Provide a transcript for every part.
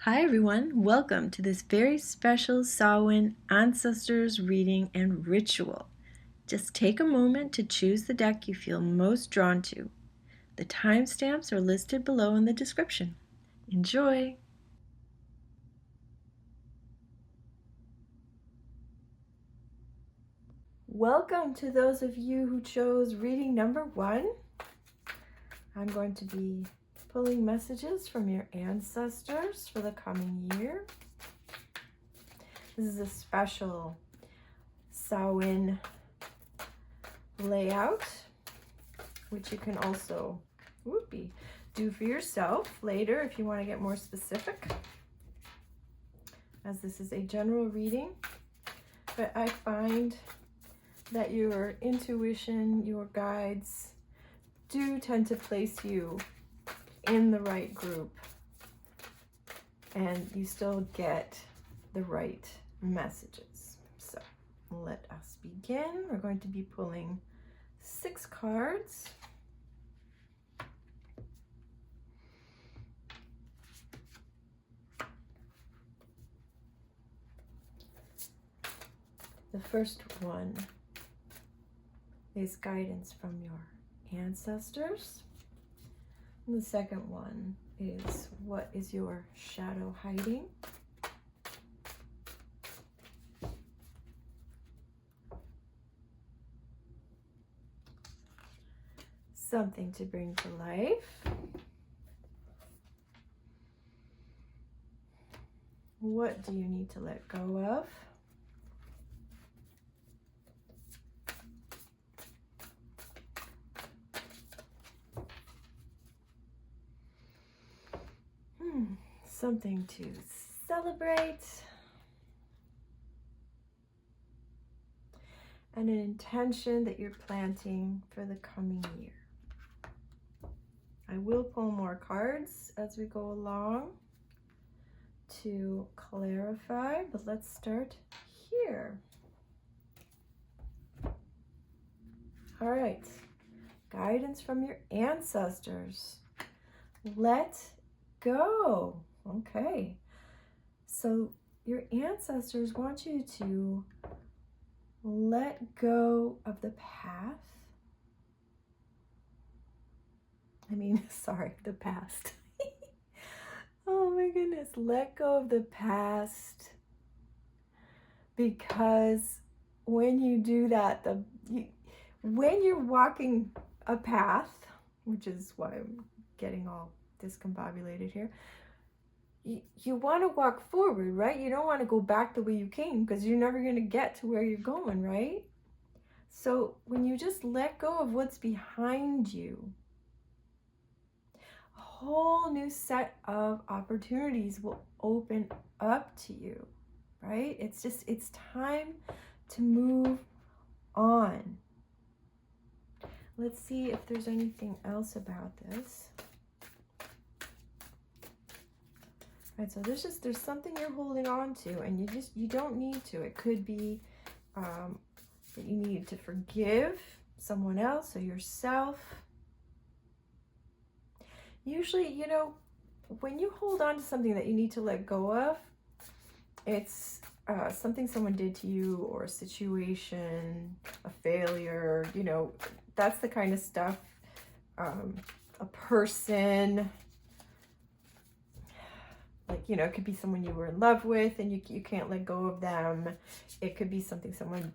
Hi everyone, welcome to this very special Samhain Ancestors reading and ritual. Just take a moment to choose the deck you feel most drawn to. The timestamps are listed below in the description. Enjoy! Welcome to those of you who chose reading number 1. I'm going to be pulling messages from your ancestors for the coming year. This is a special Samhain layout, which you can also do for yourself later if you want to get more specific, as this is a general reading. But I find that your intuition, your guides, do tend to place you in the right group, and you still get the right messages. So let us begin. We're going to be pulling 6 cards. The first one is guidance from your ancestors. And the second one is, what is your shadow hiding? Something to bring to life. What do you need to let go of? Something to celebrate. And an intention that you're planting for the coming year. I will pull more cards as we go along to clarify, but let's start here. All right, guidance from your ancestors. Let go. Okay, so your ancestors want you to let go of the path. The past. Oh my goodness, let go of the past, because when you do that, when you're walking a path, which is why I'm getting all discombobulated here, you want to walk forward, right? You don't want to go back the way you came, because you're never going to get to where you're going, right? So when you just let go of what's behind you, a whole new set of opportunities will open up to you, right? It's time to move on. Let's see if there's anything else about this. Right, so there's something you're holding on to, and you don't need to. It could be that you need to forgive someone else or yourself. Usually, when you hold on to something that you need to let go of, it's something someone did to you, or a situation, a failure, that's the kind of stuff. A person, it could be someone you were in love with and you can't let go of them. It could be something someone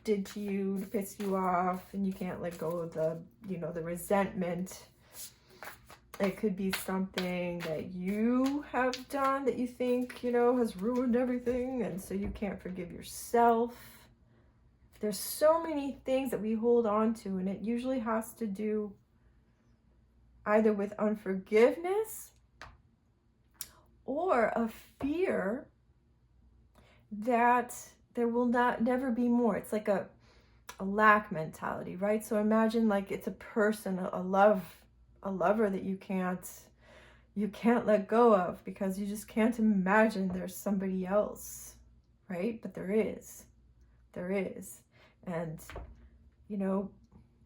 did to you to piss you off, and you can't let go of the resentment. It could be something that you have done that you think, has ruined everything, and so you can't forgive yourself. There's so many things that we hold on to, and it usually has to do either with unforgiveness or a fear that there will never be more. It's like a lack mentality, right? So imagine like it's a person, a lover that you can't let go of, because you just can't imagine there's somebody else, right? But there is. And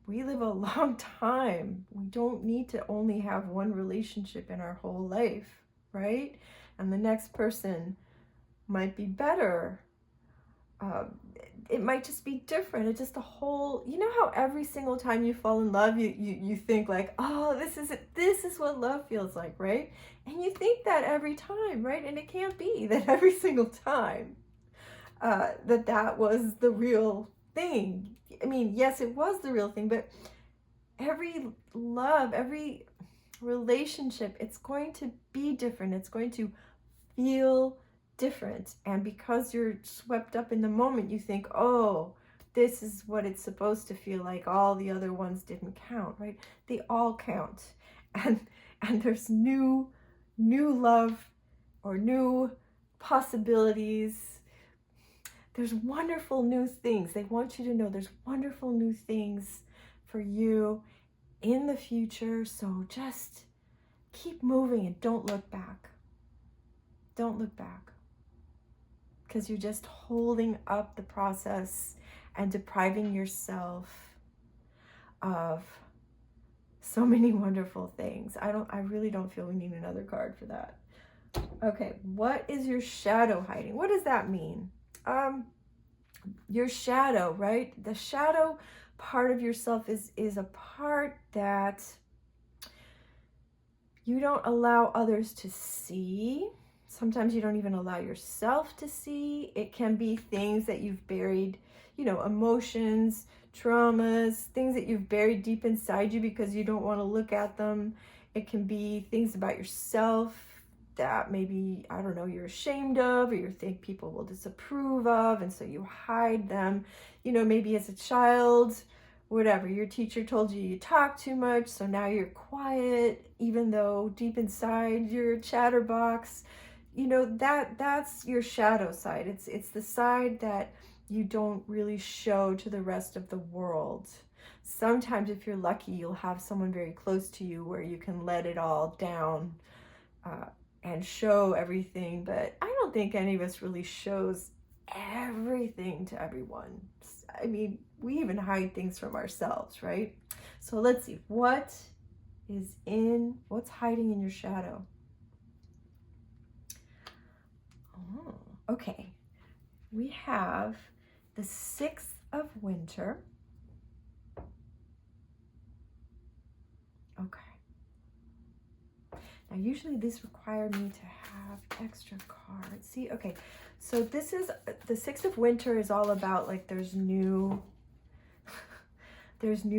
we live a long time. We don't need to only have one relationship in our whole life, right? And the next person might be better. It might just be different. It's just a whole, you know how every single time you fall in love, you think like, oh, this is it. This is what love feels like, right? And you think that every time, right? And it can't be that every single time that was the real thing. I mean, yes, it was the real thing, but every love, every relationship, it's going to be different. It's going to feel different. And because you're swept up in the moment, you think, oh, this is what it's supposed to feel like. All the other ones didn't count, right? They all count. And there's new love or new possibilities. There's wonderful new things. They want you to know there's wonderful new things for you in the future. So just keep moving and don't look back. Don't look back, because you're just holding up the process and depriving yourself of so many wonderful things. I really don't feel we need another card for that. Okay, what is your shadow hiding? What does that mean? Your shadow, right? The shadow part of yourself is a part that you don't allow others to see. Sometimes you don't even allow yourself to see. It can be things that you've buried, emotions, traumas, things that you've buried deep inside you because you don't want to look at them. It can be things about yourself that maybe, I don't know, you're ashamed of, or you think people will disapprove of, and so you hide them. Maybe as a child, whatever, your teacher told you you talk too much, so now you're quiet, even though deep inside you're a chatterbox. That's your shadow side. It's the side that you don't really show to the rest of the world. Sometimes, if you're lucky, you'll have someone very close to you where you can let it all down and show everything. But I don't think any of us really shows everything to everyone. I mean, we even hide things from ourselves, right? So let's see, what's hiding in your shadow? Oh, okay. We have the 6th of winter. Okay. Now, usually this requires me to have extra cards. See, okay. So this is, the 6th of winter is all about like there's new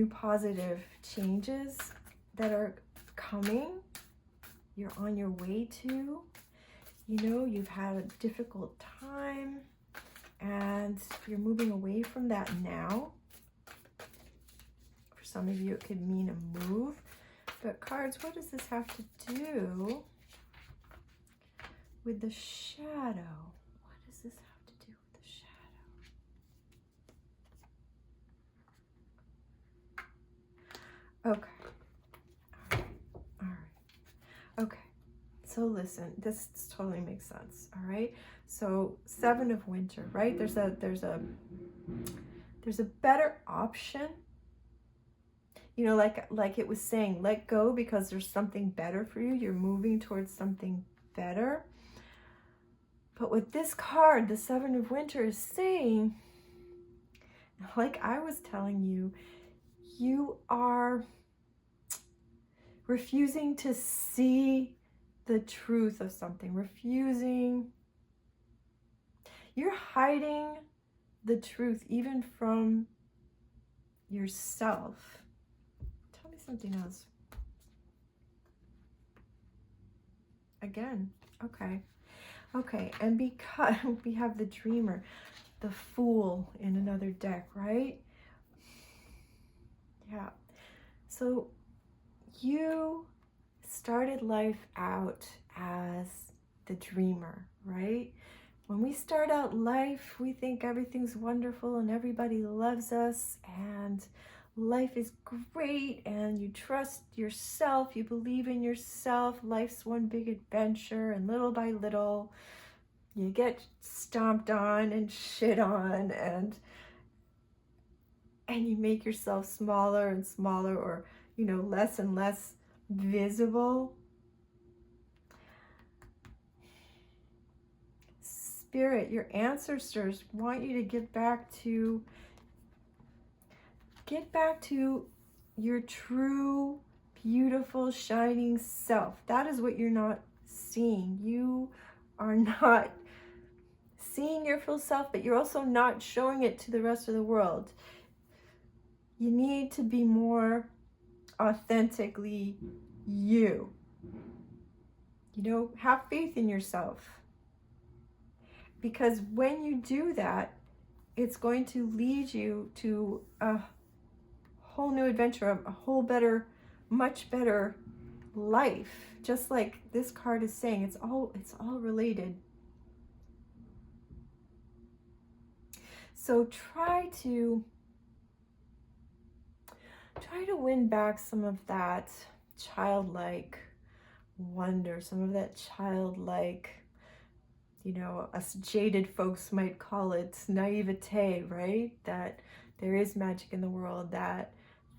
positive changes that are coming. You're on your way to. You've had a difficult time and you're moving away from that now. For some of you, it could mean a move. But cards, what does this have to do with the shadow? What does this have to do with the shadow? Okay. All right. Okay. So listen, this totally makes sense. All right. So 7 of winter, right? There's a better option. Like it was saying, let go because there's something better for you. You're moving towards something better. But with this card, the 7 of winter is saying, like I was telling you, you are refusing to see the truth of something, you're hiding the truth even from yourself. Tell me something else. Again, okay, and because we have the dreamer, the fool in another deck, right? Yeah, so you started life out as the dreamer, right? When we start out life, we think everything's wonderful and everybody loves us and life is great and you trust yourself, you believe in yourself, life's one big adventure, and little by little you get stomped on and shit on and you make yourself smaller and smaller, or less and less visible. Spirit, your ancestors want you to get back to your true, beautiful, shining self. That is what you're not seeing. You are not seeing your full self, but you're also not showing it to the rest of the world. You need to be more authentically you. You know, have faith in yourself. Because when you do that, it's going to lead you to a whole new adventure, a whole better, much better life. Just like this card is saying, it's all related. So try to win back some of that childlike wonder, some of that childlike, you know, us jaded folks might call it naivete, right? That there is magic in the world, that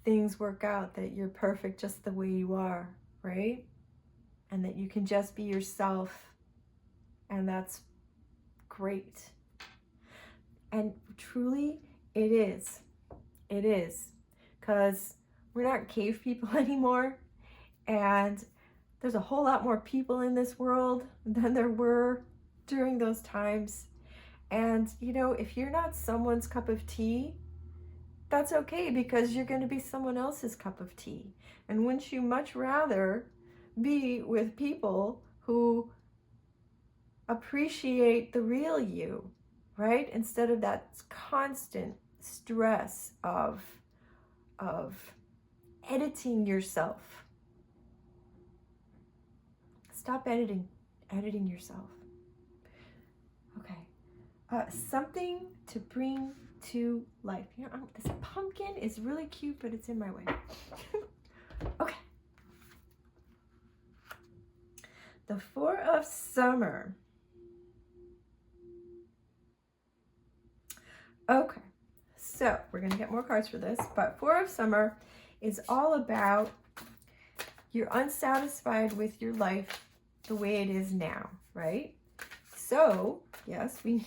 things work out, that you're perfect just the way you are, right? And that you can just be yourself, and that's great. And truly, it is. It is. Because we're not cave people anymore, and there's a whole lot more people in this world than there were during those times. And, you know, if you're not someone's cup of tea, that's okay, because you're going to be someone else's cup of tea. And wouldn't you much rather be with people who appreciate the real you, right? Instead of that constant stress of editing yourself. Stop editing yourself. Okay. Something to bring to life. You know, this pumpkin is really cute, but it's in my way. Okay. The Four of Summer. Okay. So we're going to get more cards for this, but Four of Summer is all about you're unsatisfied with your life the way it is now, right? So, yes, we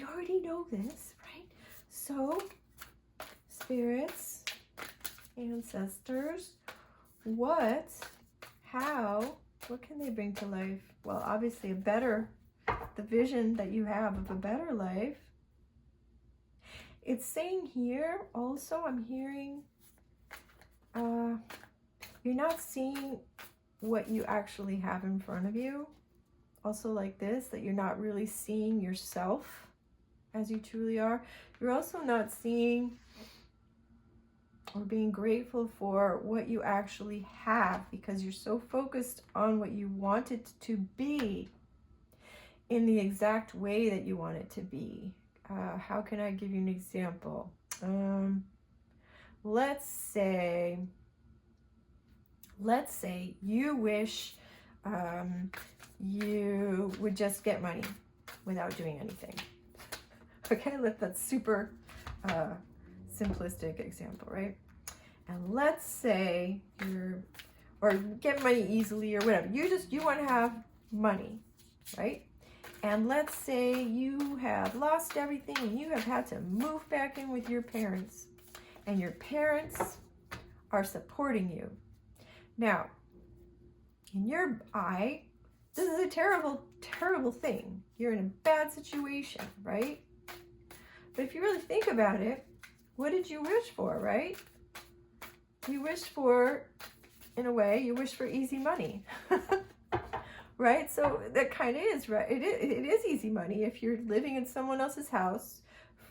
already know this, right? So, spirits, ancestors, what can they bring to life? Well, obviously the vision that you have of a better life. It's saying here also, I'm hearing, you're not seeing what you actually have in front of you. Also like this, that you're not really seeing yourself as you truly are. You're also not seeing or being grateful for what you actually have, because you're so focused on what you want it to be in the exact way that you want it to be. How can I give you an example? Let's say you wish you would just get money without doing anything. Okay, that's super simplistic example, right? And let's say or get money easily or whatever. You want to have money, right? And let's say you have lost everything and you have had to move back in with your parents, and your parents are supporting you. Now, in your eye, this is a terrible, terrible thing. You're in a bad situation, right? But if you really think about it, what did you wish for, right? You wished for, in a way, you wished for easy money. Right? So that kind of is, right? It is easy money if you're living in someone else's house,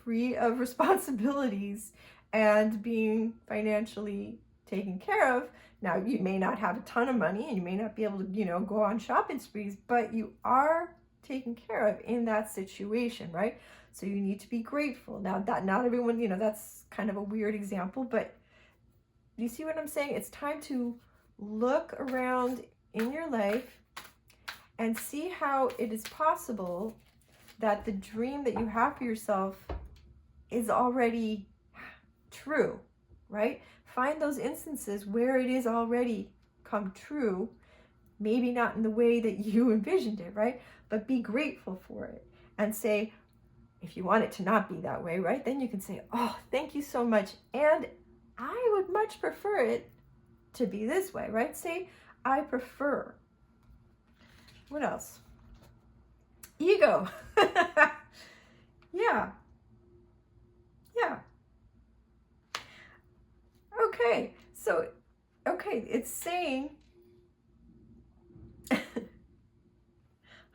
free of responsibilities and being financially taken care of. Now, you may not have a ton of money and you may not be able to, you know, go on shopping sprees, but you are taken care of in that situation, right? So you need to be grateful. Now, that not everyone, you know, that's kind of a weird example, but you see what I'm saying? It's time to look around in your life and see how it is possible that the dream that you have for yourself is already true, right? Find those instances where it is already come true, maybe not in the way that you envisioned it, right? But be grateful for it. and say, if you want it to not be that way, right? Then you can say, oh, thank you so much. And I would much prefer it to be this way, right? Say, I prefer. What else? Ego. Yeah. Yeah. Okay. So, okay, it's saying,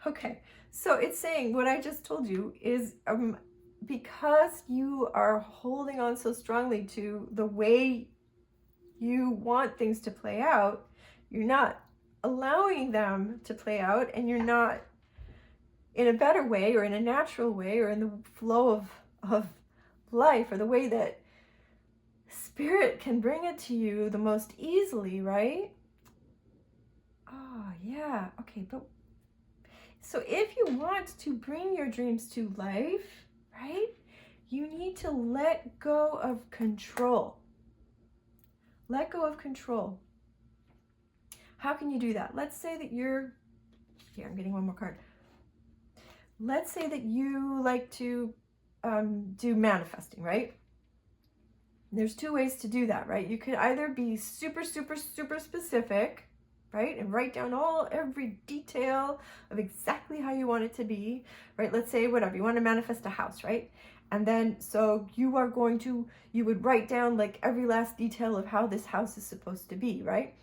okay, so it's saying what I just told you is because you are holding on so strongly to the way you want things to play out, you're not allowing them to play out, and you're not in a better way or in a natural way or in the flow of life, or the way that Spirit can bring it to you the most easily, right? Oh, yeah. Okay, but so if you want to bring your dreams to life, right, you need to let go of control. Let go of control. How can you do that? Let's say that you're, here, I'm getting one more card. Let's say that you like to do manifesting, right? There's two ways to do that, right? You could either be super, super, super specific, right? And write down every detail of exactly how you want it to be, right? Let's say whatever, you want to manifest a house, right? And then, so you would write down like every last detail of how this house is supposed to be, right?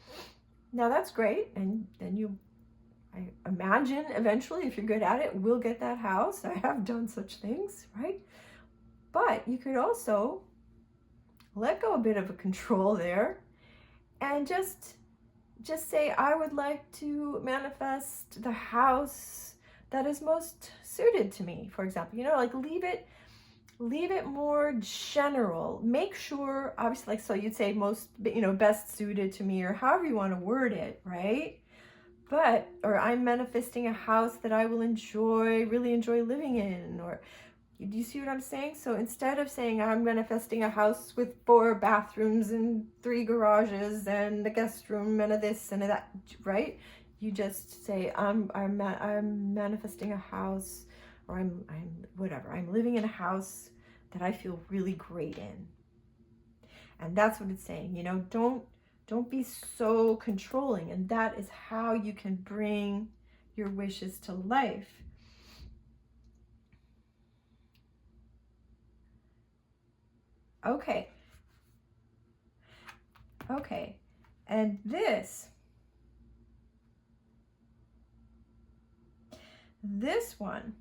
Now that's great. And then I imagine eventually, if you're good at it, we'll get that house. I have done such things, right? But you could also let go a bit of a control there and just say, I would like to manifest the house that is most suited to me, for example. You know, like leave it more general. Make sure, obviously, like, so you'd say most, best suited to me, or however you want to word it, right? But, or I'm manifesting a house that I will really enjoy living in, or, do you see what I'm saying? So instead of saying I'm manifesting a house with 4 bathrooms and 3 garages and a guest room and a this and a that, right? You just say I'm manifesting a house, or I'm living in a house that I feel really great in. And that's what it's saying. Don't be so controlling, and that is how you can bring your wishes to life. Okay. And this one,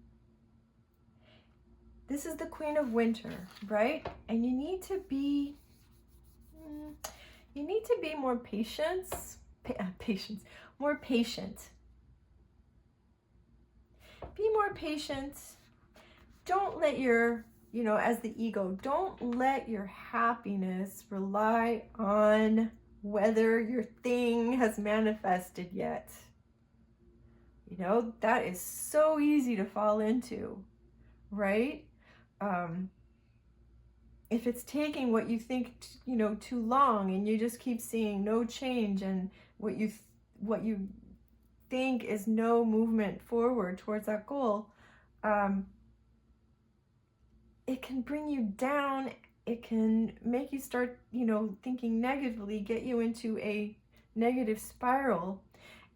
this is the Queen of Winter, right? And you need to be more more patient. Be more patient. Don't let your, as the ego, don't let your happiness rely on whether your thing has manifested yet. That is so easy to fall into, right? If it's taking what you think, too long, and you just keep seeing no change, and what you think is no movement forward towards that goal, it can bring you down. It can make you start, thinking negatively, get you into a negative spiral,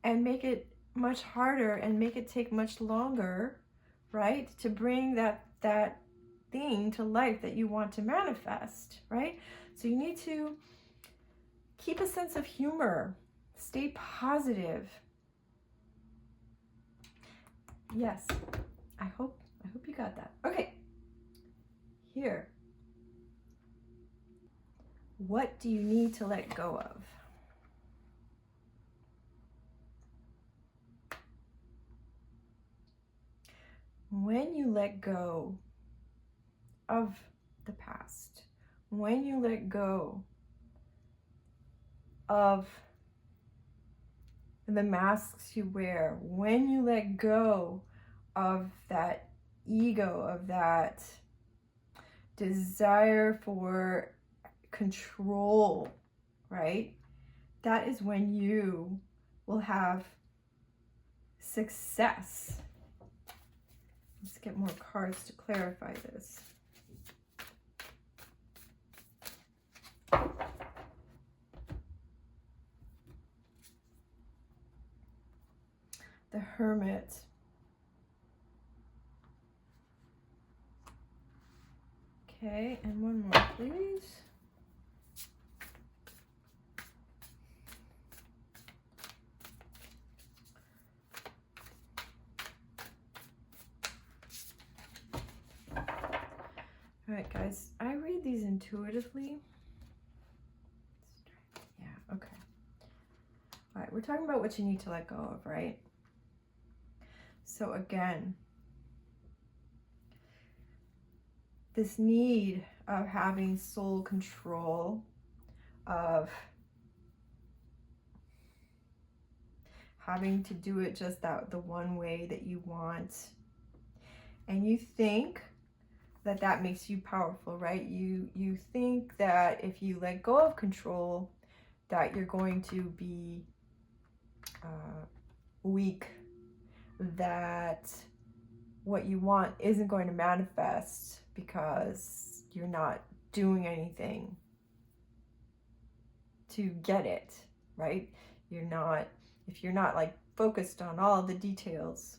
and make it much harder, and make it take much longer, right, to bring that thing to life that you want to manifest, right? So you need to keep a sense of humor, stay positive. Yes, I hope you got that. Okay, here. What do you need to let go of? When you let go of the past, when you let go of the masks you wear, when you let go of that ego, of that desire for control, right? That is when you will have success. Let's get more cards to clarify this. The Hermit. Okay, and one more, please. All right, guys, I read these intuitively. Yeah, okay. All right, we're talking about what you need to let go of, right? So again, this need of having soul control, of having to do it just the one way that you want, and you think that makes you powerful, right? You think that if you let go of control, that you're going to be weak, that what you want isn't going to manifest because you're not doing anything to get it, right? If you're not like focused on all the details.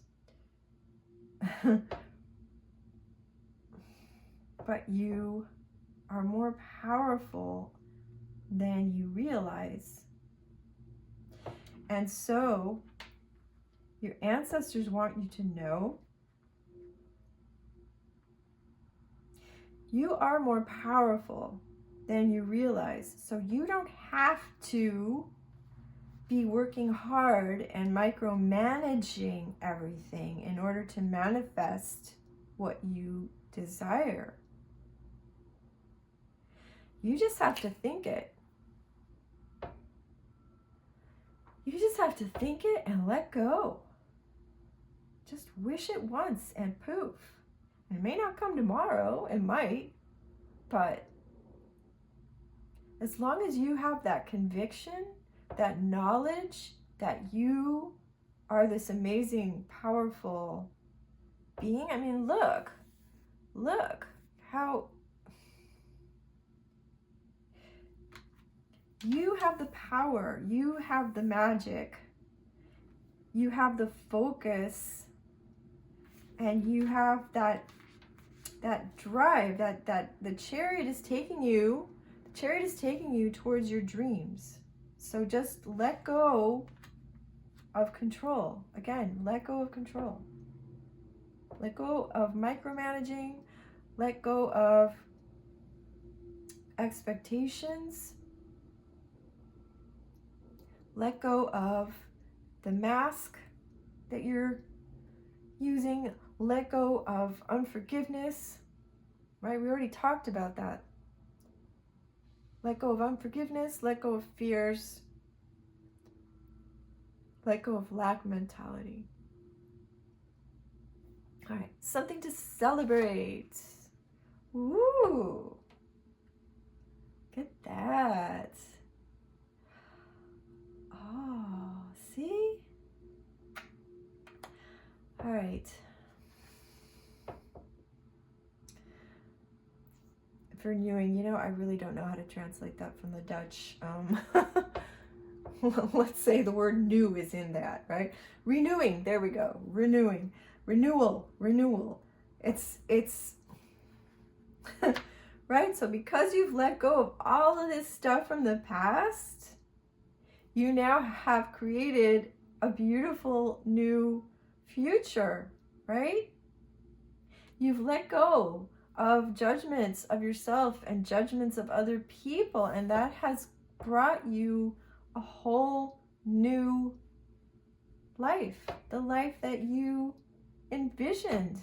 But you are more powerful than you realize. And so your ancestors want you to know you are more powerful than you realize. So you don't have to be working hard and micromanaging everything in order to manifest what you desire. You just have to think it. You just have to think it and let go. Just wish it once and poof. It may not come tomorrow, it might, but as long as you have that conviction, that knowledge that you are this amazing, powerful being. I mean, look how you have the power, you have the magic, you have the focus, and you have that drive, that the chariot is taking you towards your dreams. So just let go of control. Again, let go of control. Let go of micromanaging. Let go of expectations. Let go of the mask that you're using. Let go of unforgiveness, right? We already talked about that. Let go of unforgiveness, let go of fears, let go of lack mentality. All right, something to celebrate. Ooh, look at that. Oh, see? All right. For renewing, I really don't know how to translate that from the Dutch. Let's say the word new is in that, right? Renewing, there we go. Renewing, renewal. It's right? So because you've let go of all of this stuff from the past, you now have created a beautiful new future, right? You've let go of judgments of yourself and judgments of other people, and that has brought you a whole new life, the life that you envisioned.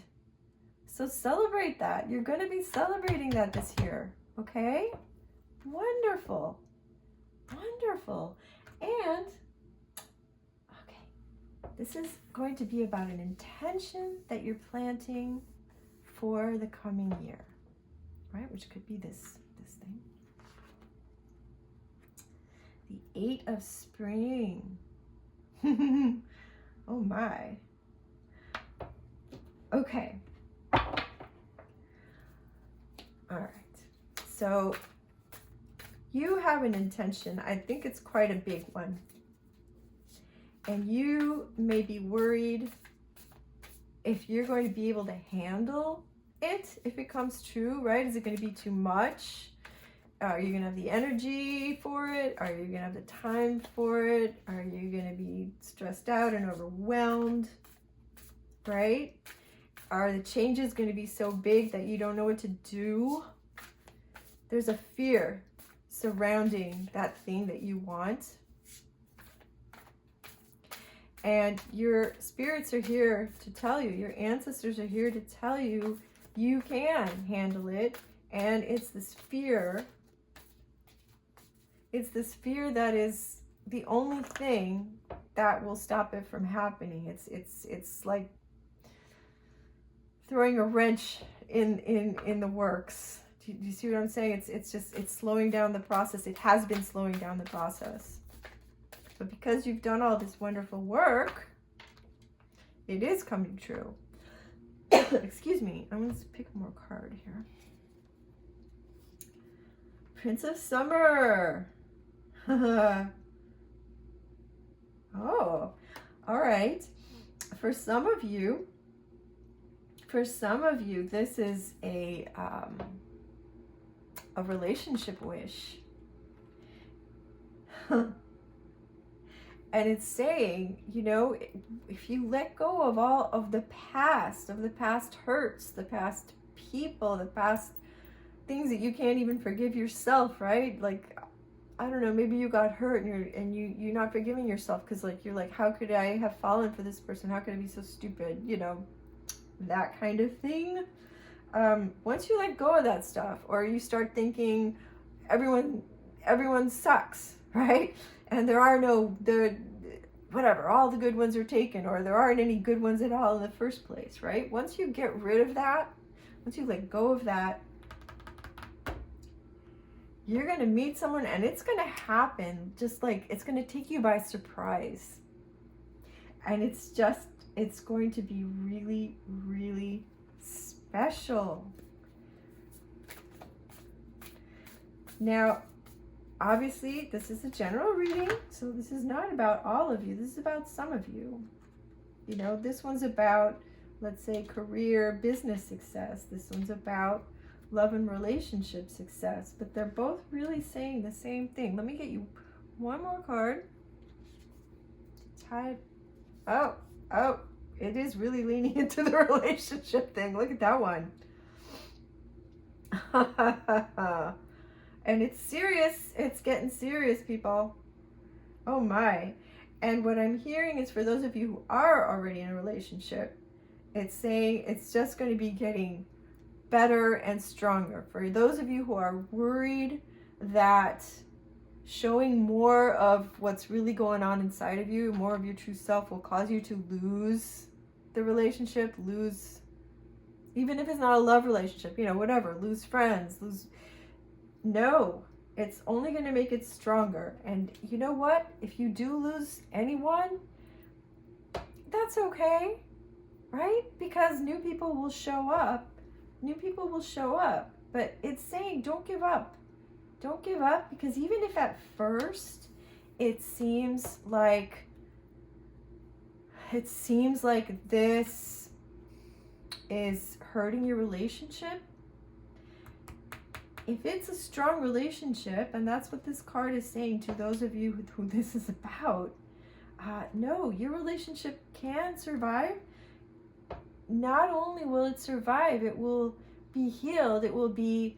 So celebrate that. You're going to be celebrating that this year, okay? Wonderful. And okay, this is going to be about an intention that you're planting for the coming year, right? Which could be this thing. The 8 of Spring. Oh my. Okay, All right. So you have an intention. I think it's quite a big one. And you may be worried if you're going to be able to handle it if it comes true, right? Is it going to be too much? Are you going to have the energy for it? Are you going to have the time for it? Are you going to be stressed out and overwhelmed, right? Are the changes going to be so big that you don't know what to do? There's a fear surrounding that thing that you want. And your spirits are here to tell you, your ancestors are here to tell you, you can handle it. And it's this fear. It's this fear that is the only thing that will stop it from happening. It's like throwing a wrench in the works. Do you see what I'm saying? It's slowing down the process. It has been slowing down the process. But because you've done all this wonderful work, it is coming true. Excuse me. I'm going to pick one more card here. Prince of Summer. Oh, all right. For some of you, this is a relationship wish. And it's saying, you know, if you let go of all of the past hurts, the past people, the past things that you can't even forgive yourself, right? Like, I don't know, maybe you got hurt and you're not forgiving yourself because like you're like, how could I have fallen for this person? How could I be so stupid? You know, that kind of thing. Once you let go of that stuff, or you start thinking everyone sucks, right? And whatever, all the good ones are taken, or there aren't any good ones at all in the first place, right? Once you get rid of that, once you let go of that, you're going to meet someone and it's going to happen just like, it's going to take you by surprise. And it's going to be really, really special. Now, obviously, this is a general reading, so this is not about all of you. This is about some of you. You know, this one's about, let's say, career, business success. This one's about love and relationship success. But they're both really saying the same thing. Let me get you one more card. Oh, it is really leaning into the relationship thing. Look at that one. And it's serious. It's getting serious, people. Oh my. And what I'm hearing is for those of you who are already in a relationship, it's saying it's just going to be getting better and stronger. For those of you who are worried that showing more of what's really going on inside of you, more of your true self, will cause you to lose the relationship, even if it's not a love relationship, you know, whatever, lose friends, no, it's only going to make it stronger. And you know what? If you do lose anyone, that's okay, right? Because new people will show up. But it's saying don't give up. Don't give up, because even if at first it seems like this is hurting your relationship, if it's a strong relationship, and that's what this card is saying to those of you who this is about, no, your relationship can survive. Not only will it survive, it will be healed. It will be,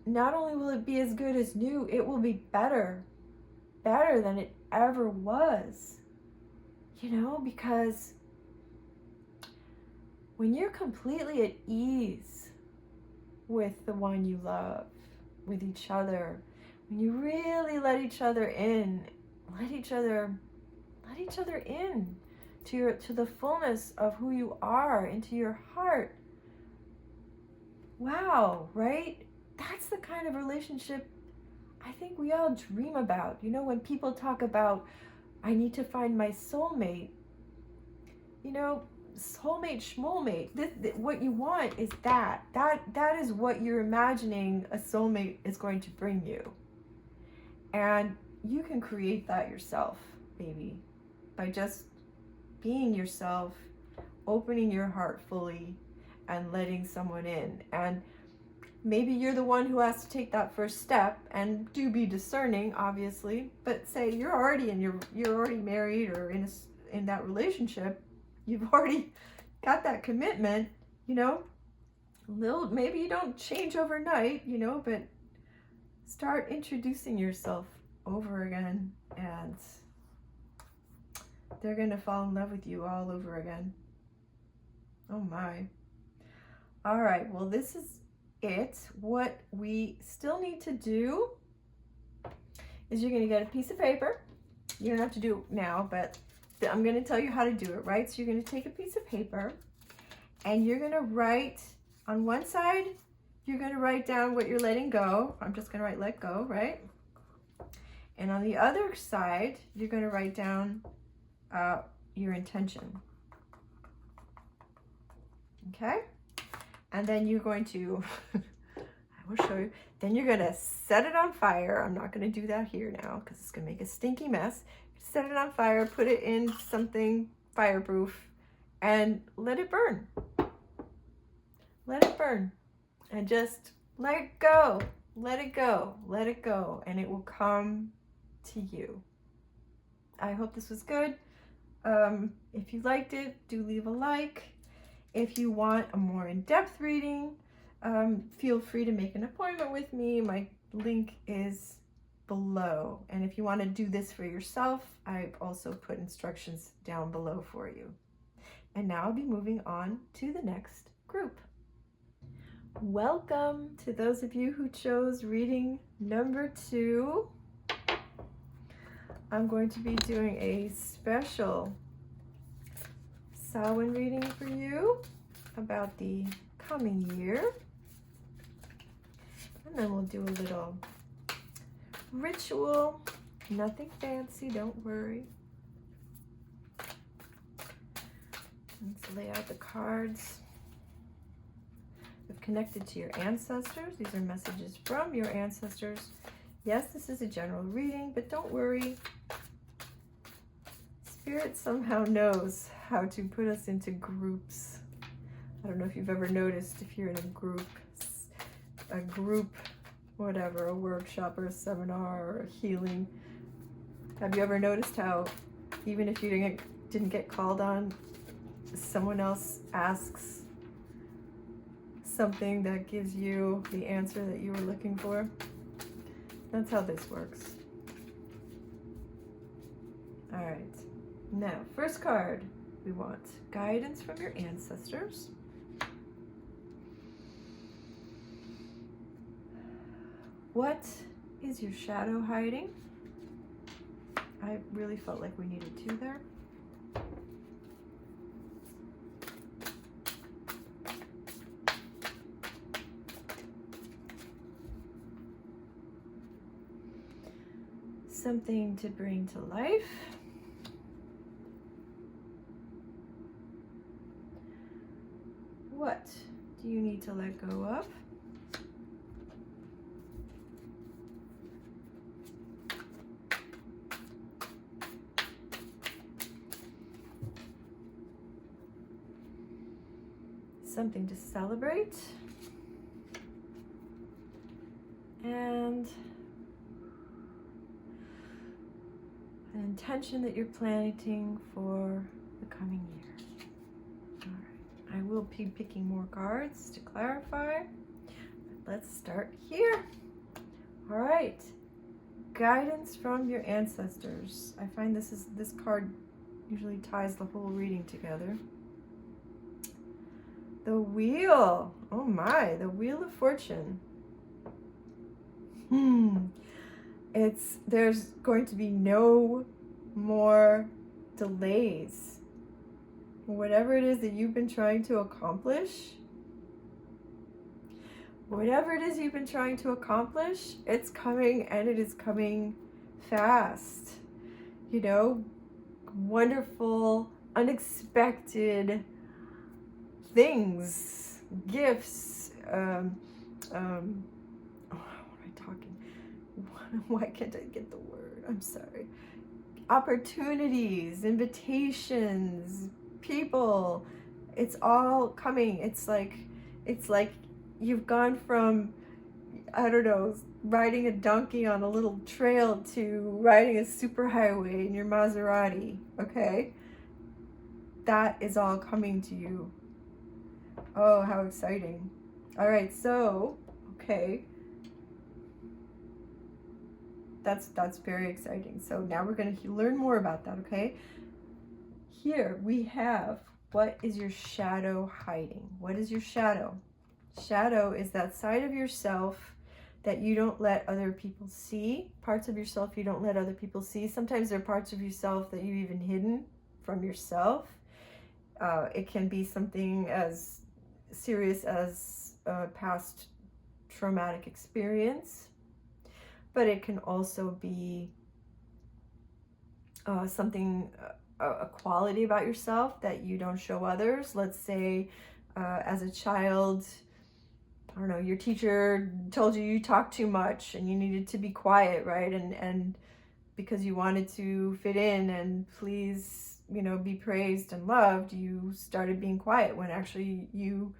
not only will it be as good as new, it will be better than it ever was. You know, because when you're completely at ease with the one you love, with each other, when you really let each other in to the fullness of who you are, into your heart. Wow, right? That's the kind of relationship I think we all dream about. You know, when people talk about, I need to find my soulmate, you know, soulmate, schmolemate. What you want is that is what you're imagining a soulmate is going to bring you. And you can create that yourself, baby, by just being yourself, opening your heart fully, and letting someone in. And maybe you're the one who has to take that first step, and do be discerning, obviously. But say you're already married or in that relationship, you've already got that commitment, you know. Maybe you don't change overnight, you know, but start introducing yourself over again, and they're gonna fall in love with you all over again. Oh my. All right, well, this is it. What we still need to do is you're gonna get a piece of paper. You don't have to do it now, but I'm gonna tell you how to do it, right? So you're gonna take a piece of paper and you're gonna write on one side, you're gonna write down what you're letting go. I'm just gonna write let go, right? And on the other side, you're gonna write down your intention. Okay? And then you're going to, I will show you, then you're gonna set it on fire. I'm not gonna do that here now because it's gonna make a stinky mess. Set it on fire, put it in something fireproof, and let it burn. Let it burn. And just let it go. Let it go. Let it go. And it will come to you. I hope this was good. If you liked it, do leave a like. If you want a more in-depth reading, feel free to make an appointment with me. My link is below. And if you want to do this for yourself, I've also put instructions down below for you. And now I'll be moving on to the next group. Welcome to those of you who chose reading number 2. I'm going to be doing a special Samhain reading for you about the coming year. And then we'll do a little ritual. Nothing fancy, don't worry. Let's lay out the cards. We've connected to your ancestors. These are messages from your ancestors. Yes, this is a general reading, but don't worry. Spirit somehow knows how to put us into groups. I don't know if you've ever noticed, if you're in a group, whatever, a workshop or a seminar or a healing. Have you ever noticed how even if you didn't get called on, someone else asks something that gives you the answer that you were looking for? That's how this works. All right. Now, first card, we want guidance from your ancestors. What is your shadow hiding? I really felt like we needed 2 there. Something to bring to life. What do you need to let go of? Something to celebrate. And an intention that you're planting for the coming year. All right, I will be picking more cards to clarify. But let's start here. All right, guidance from your ancestors. I find this card usually ties the whole reading together. The Wheel. Oh my, the Wheel of Fortune. There's going to be no more delays. Whatever it is that you've been trying to accomplish, it's coming, and it is coming fast. You know, wonderful, unexpected, things, gifts, what am I talking? Why can't I get the word? I'm sorry. Opportunities, invitations, people. It's all coming. It's like you've gone from, I don't know, riding a donkey on a little trail to riding a superhighway in your Maserati, okay? That is all coming to you. Oh, how exciting. All right, so, okay. That's very exciting. So now we're going to learn more about that, okay? Here we have, what is your shadow hiding? What is your shadow? Shadow is that side of yourself that you don't let other people see. Parts of yourself you don't let other people see. Sometimes there are parts of yourself that you've even hidden from yourself. It can be something as serious as a past traumatic experience, but it can also be something, a quality about yourself that you don't show others. Let's say as a child, I don't know, your teacher told you talk too much and you needed to be quiet, right? And because you wanted to fit in and please, you know, be praised and loved, you started being quiet when actually you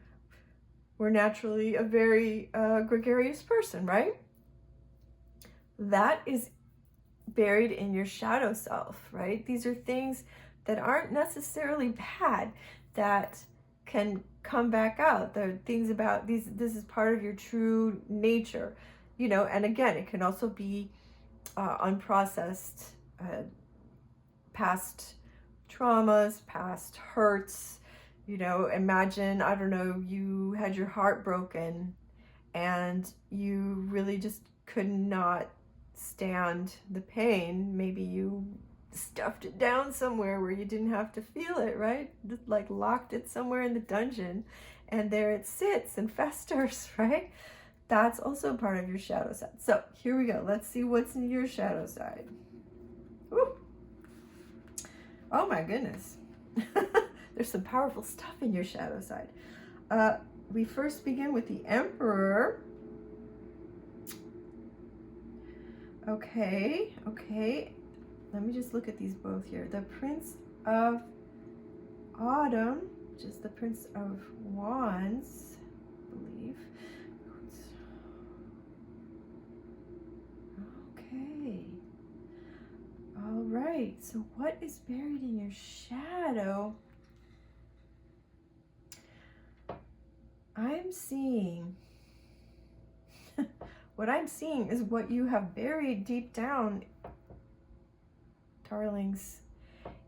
were naturally a very gregarious person, right? That is buried in your shadow self, right? These are things that aren't necessarily bad, that can come back out. The things about these, this is part of your true nature, you know. And again, it can also be unprocessed past traumas, past hurts. You know, imagine, I don't know, you had your heart broken and you really just could not stand the pain. Maybe you stuffed it down somewhere where you didn't have to feel it, right? Just like locked it somewhere in the dungeon and there it sits and festers, right? That's also part of your shadow side. So here we go. Let's see what's in your shadow side. Woo. Oh my goodness. There's some powerful stuff in your shadow side. We first begin with the Emperor. Okay. Let me just look at these both here. The Prince of Autumn, which is the Prince of Wands, I believe. Okay. All right. So what is buried in your shadow? I'm seeing, what I'm seeing is what you have buried deep down, darlings,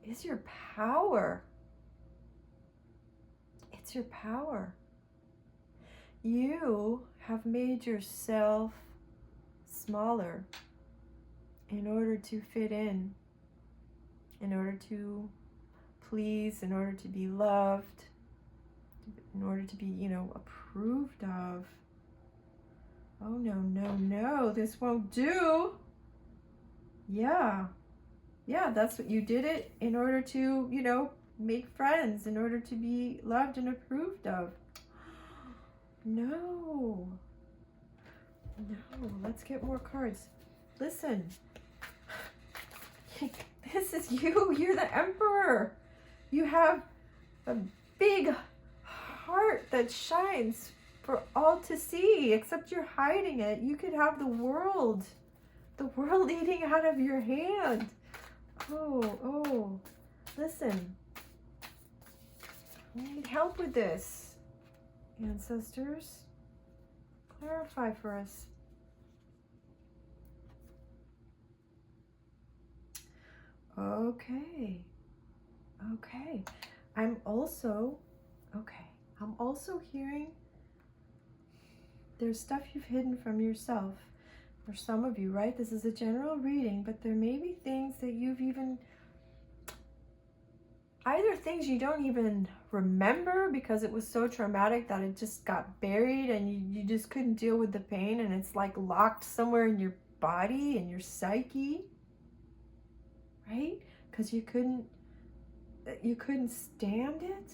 is your power. It's your power. You have made yourself smaller in order to fit in order to please, in order to be loved, in order to be, you know, approved of. Oh, no, this won't do. Yeah, that's what you did it in order to, you know, make friends, in order to be loved and approved of. No, let's get more cards. Listen, this is you. You're the Emperor. You have a big heart that shines for all to see, except you're hiding it. You could have the world eating out of your hand. Oh, listen. I need help with this. Ancestors, clarify for us. Okay. I'm also hearing there's stuff you've hidden from yourself. For some of you, right? This is a general reading, but there may be things that you've even, either things you don't even remember because it was so traumatic that it just got buried and you just couldn't deal with the pain, and it's like locked somewhere in your body, in your psyche, right? Because you couldn't stand it.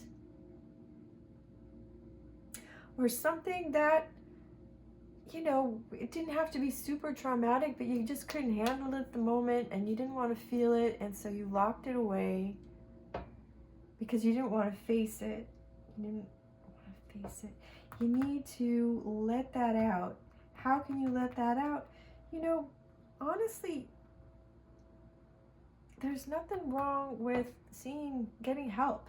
or something that, you know, it didn't have to be super traumatic, but you just couldn't handle it at the moment and you didn't want to feel it, and so you locked it away because you didn't want to face it. You didn't want to face it. You need to let that out. How can you let that out? You know, honestly, there's nothing wrong with getting help.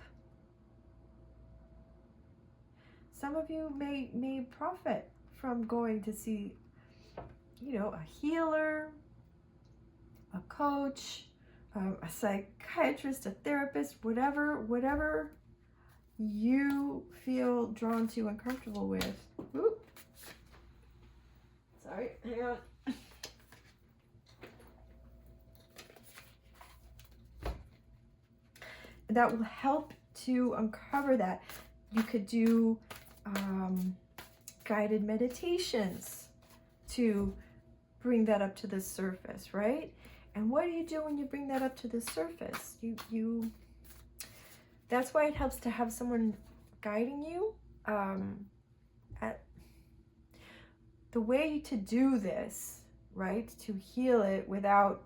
Some of you may profit from going to see, you know, a healer, a coach, a psychiatrist, a therapist, whatever you feel drawn to and comfortable with. Oop. Sorry, hang on. That will help to uncover that. You could do guided meditations to bring that up to the surface, right? And what do you do when you bring that up to the surface? That's why it helps to have someone guiding you. The way to do this, right, to heal it without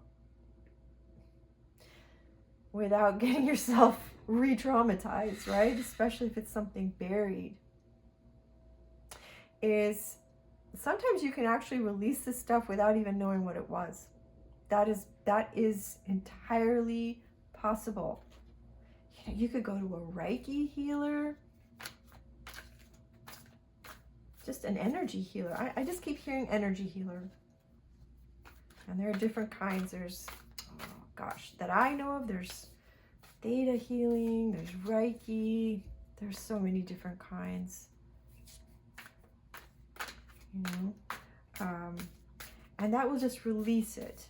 getting yourself re-traumatized, right, especially if it's something buried, is sometimes you can actually release this stuff without even knowing what it was. That is entirely possible. You know, you could go to a Reiki healer, just an energy healer. I just keep hearing energy healer. And there are different kinds. There's, oh gosh, that I know of, there's theta healing, there's Reiki, there's so many different kinds. You know, and that will just release it.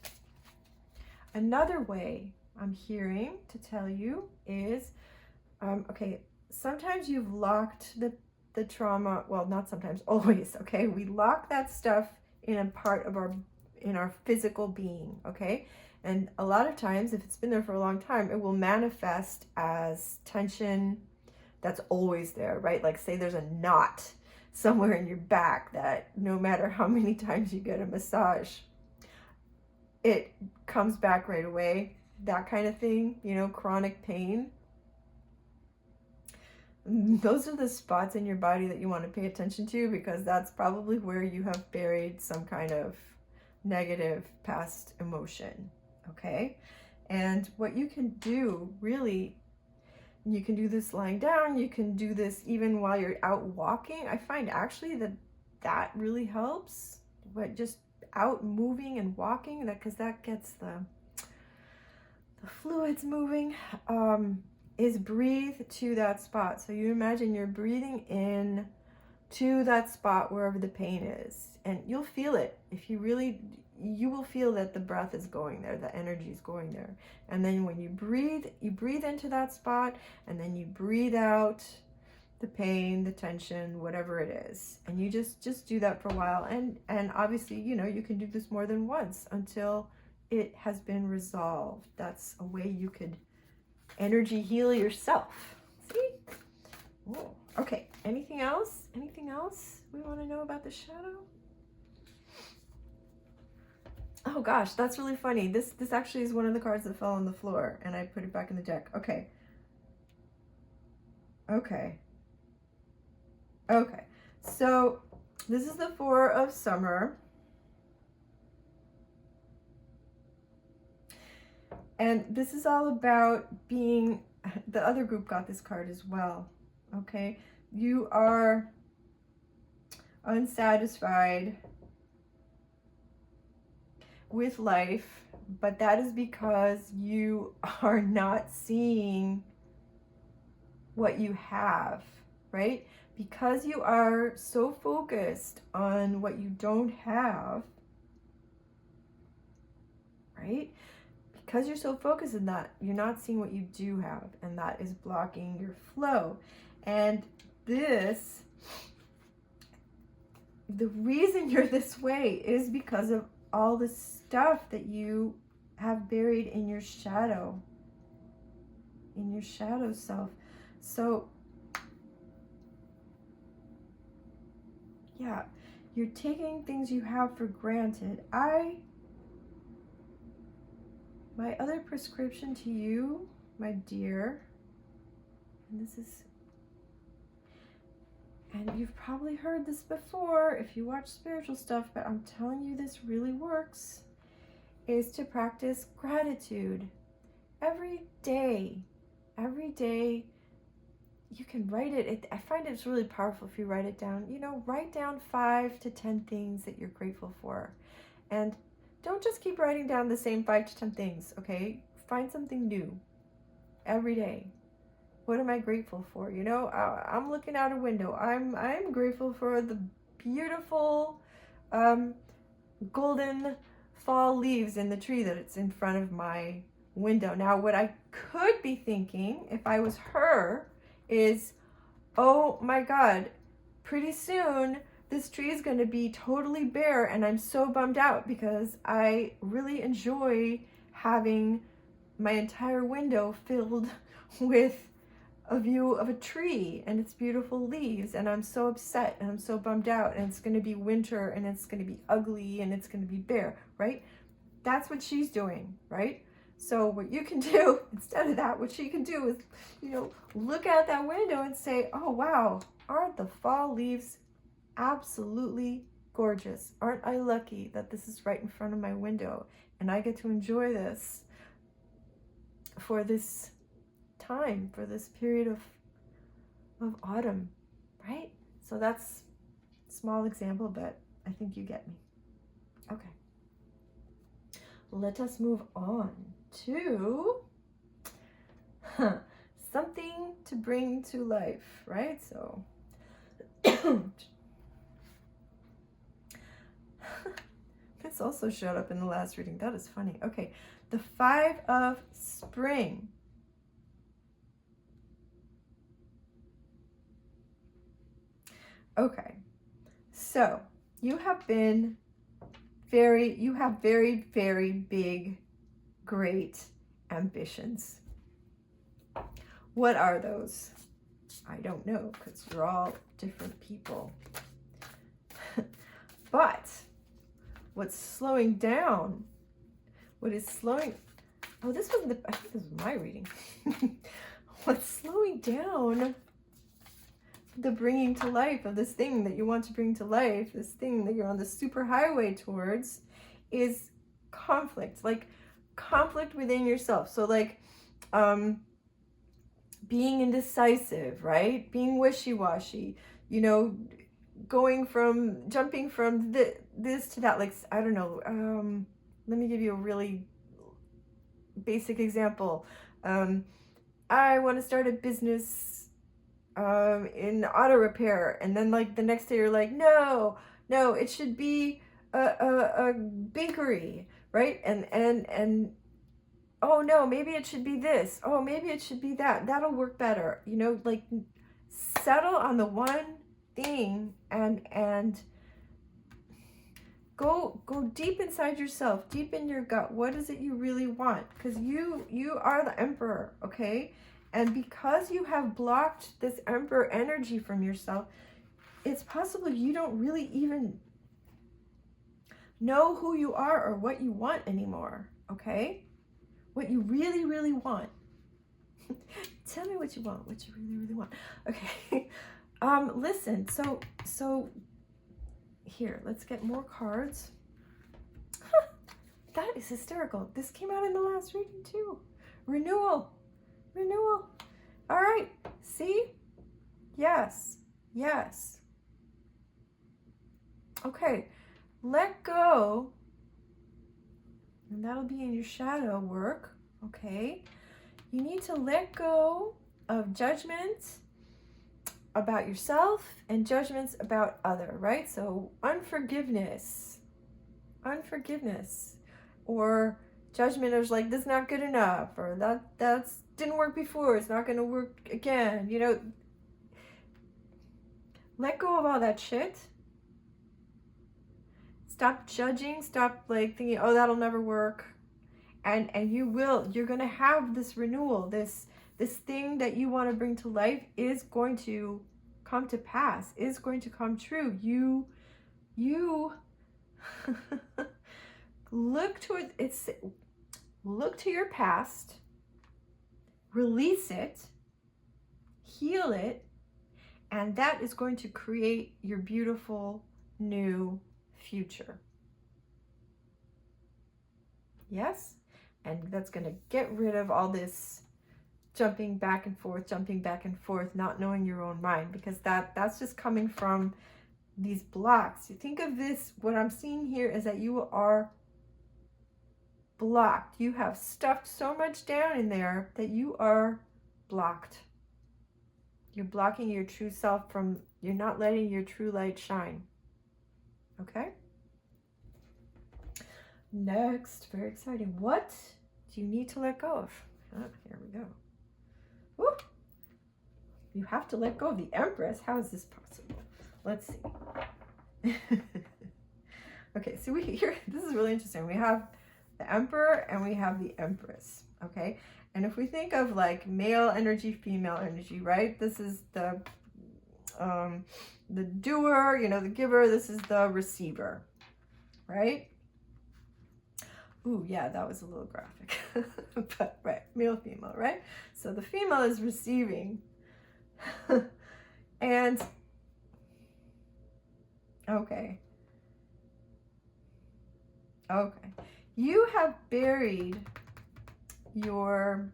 Another way I'm hearing to tell you is, okay, sometimes you've locked the trauma, well, not sometimes, always, okay? We lock that stuff in a part of in our physical being, okay? And a lot of times, if it's been there for a long time, it will manifest as tension that's always there, right? Like say there's a knot somewhere in your back that no matter how many times you get a massage, it comes back right away. That kind of thing, you know, chronic pain. Those are the spots in your body that you want to pay attention to, because that's probably where you have buried some kind of negative past emotion, okay? And what you can do, really, you can do this lying down, you can do this even while you're out walking. I find actually that really helps, but just out moving and walking, because that gets the fluids moving, is breathe to that spot. So you imagine you're breathing in to that spot wherever the pain is, and you'll feel it. If you will feel that the breath is going there, the energy is going there. And then when you breathe into that spot, and then you breathe out the pain, the tension, whatever it is. And you just do that for a while. And obviously, you know, you can do this more than once until it has been resolved. That's a way you could energy heal yourself. See? Whoa. Okay, anything else? Anything else we want to know about the shadow? Oh gosh, that's really funny. This actually is one of the cards that fell on the floor, and I put it back in the deck. Okay. So this is the Four of Summer. And this is all about being, the other group got this card as well, okay? You are unsatisfied with life, but that is because you are not seeing what you have, right? Because you are so focused on what you don't have, right? Because you're so focused on that, you're not seeing what you do have, and that is blocking your flow. And the reason you're this way is because of all the stuff that you have buried in your shadow self. So Yeah, you're taking things you have for granted. My other prescription to you, my dear, and you've probably heard this before if you watch spiritual stuff, but I'm telling you this really works, is to practice gratitude every day. Every day. You can write it. I find it's really powerful if you write it down. Write down 5 to 10 things that you're grateful for. And don't just keep writing down the same 5 to 10 things, okay? Find something new every day. What am I grateful for? I'm looking out a window. I'm grateful for the beautiful golden fall leaves in the tree that it's in front of my window. Now, what I could be thinking if I was her is, oh my God, pretty soon this tree is going to be totally bare and I'm so bummed out because I really enjoy having my entire window filled with a view of a tree and its beautiful leaves, and I'm so upset and I'm so bummed out, and it's going to be winter and it's going to be ugly and it's going to be bare, right? That's what she's doing, right? So what you can do instead of that, what she can do is, look out that window and say, oh wow, aren't the fall leaves absolutely gorgeous? Aren't I lucky that this is right in front of my window and I get to enjoy this for this time, for this period of autumn, right? So that's a small example, but I think you get me. Okay. Let us move on to something to bring to life, right? So this also showed up in the last reading. That is funny. Okay, the 5 of spring. Okay, so you have very, very big, great ambitions. What are those? I don't know, because you're all different people. But what's slowing down? Oh, this wasn't I think this was my reading. What's slowing down the bringing to life of this thing that you want to bring to life, this thing that you're on the super highway towards, is conflict, like conflict within yourself. So like being indecisive, right? Being wishy-washy, jumping from this to that. Like, I don't know, let me give you a really basic example. I want to start a business in auto repair, and then like the next day you're like, no, it should be a bakery, right? And oh no, maybe it should be this, oh maybe it should be that, that'll work better, like settle on the one thing and go deep inside yourself, deep in your gut. What is it you really want? Because you are the emperor, okay? And because you have blocked this emperor energy from yourself, it's possible you don't really even know who you are or what you want anymore, okay? What you really, really want. Tell me what you want, what you really, really want. Okay. Listen, so here, let's get more cards. That is hysterical. This came out in the last reading too. Renewal. All right, see? Yes. Okay, let go, and that'll be in your shadow work, okay? You need to let go of judgments about yourself and judgments about other, right? So unforgiveness, or judgment is like, this is not good enough, or that's didn't work before, it's not going to work again. Let go of all that shit. Stop judging, stop like thinking, oh, that'll never work. And you're going to have this renewal, this thing that you want to bring to life is going to come to pass, is going to come true. You look to your past, release it, heal it, and that is going to create your beautiful new future. Yes? And that's going to get rid of all this jumping back and forth, not knowing your own mind, because that's just coming from these blocks. You think of this, what I'm seeing here is that you are blocked. You have stuffed so much down in there that you are blocked. You're blocking your true self from, you're not letting your true light shine. Okay? Next, very exciting. What do you need to let go of? Oh, here we go. Woo. You have to let go of the Empress. How is this possible? Let's see. Okay, so this is really interesting. We have the Emperor and we have the Empress. Okay, and if we think of like male energy, female energy, right? This is the doer, the giver. This is the receiver, right? Ooh, yeah, that was a little graphic. But right, male, female, right? So the female is receiving. And okay. You have buried your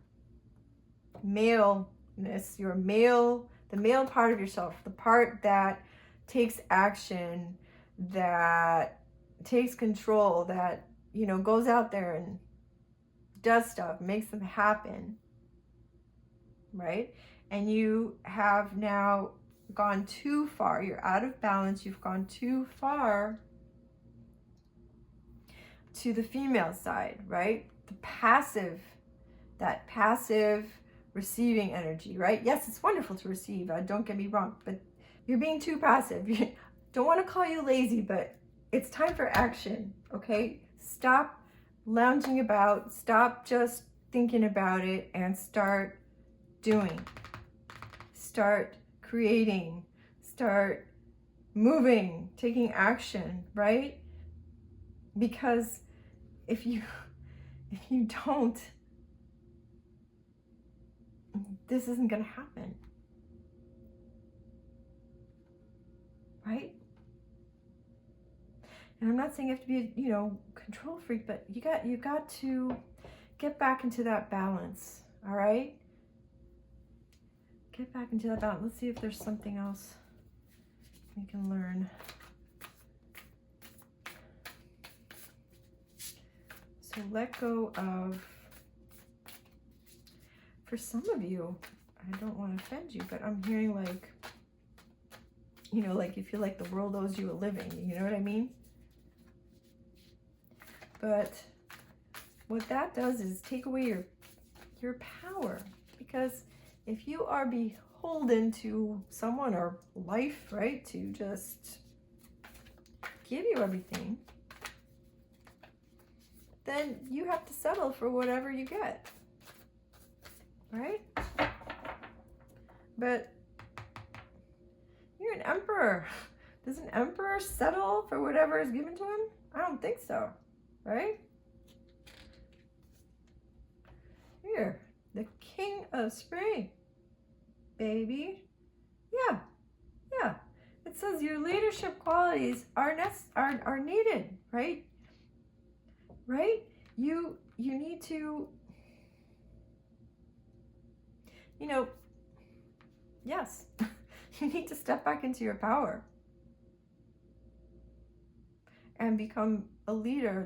maleness, the male part of yourself, the part that takes action, that takes control, that goes out there and does stuff, makes them happen, right? And you have now gone too far. You're out of balance. You've gone too far to the female side, right? That passive receiving energy, right? Yes, it's wonderful to receive. Don't get me wrong, but you're being too passive. Don't want to call you lazy, but it's time for action, okay? Stop lounging about, stop just thinking about it, and start doing. Start creating, start moving, taking action, right? Because if you don't, this isn't going to happen, right? And I'm not saying you have to be a, control freak, but you got to get back into that balance, all right? Get back into that balance. Let's see if there's something else we can learn. So let go of, for some of you, I don't want to offend you, but I'm hearing like, like you feel like the world owes you a living, you know what I mean? But what that does is take away your power, because if you are beholden to someone or life, right, to just give you everything, then you have to settle for whatever you get, right? But you're an emperor. Does an emperor settle for whatever is given to him? I don't think so, right? Here, the King of Spring, baby. Yeah. It says your leadership qualities are needed, right? Right? You need to, yes, you need to step back into your power and become a leader.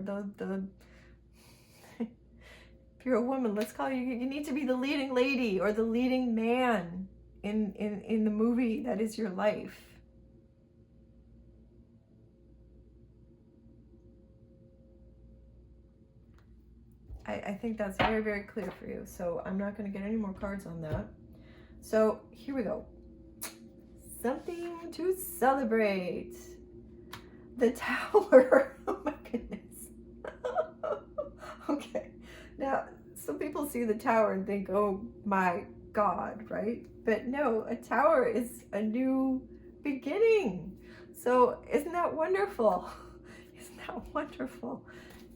If you're a woman, let's call you need to be the leading lady or the leading man in the movie that is your life. I think that's very, very clear for you. So I'm not going to get any more cards on that. So here we go. Something to celebrate. The Tower. Oh my goodness. Okay. Now, some people see the Tower and think, oh my God, right? But no, a tower is a new beginning. So isn't that wonderful? Isn't that wonderful?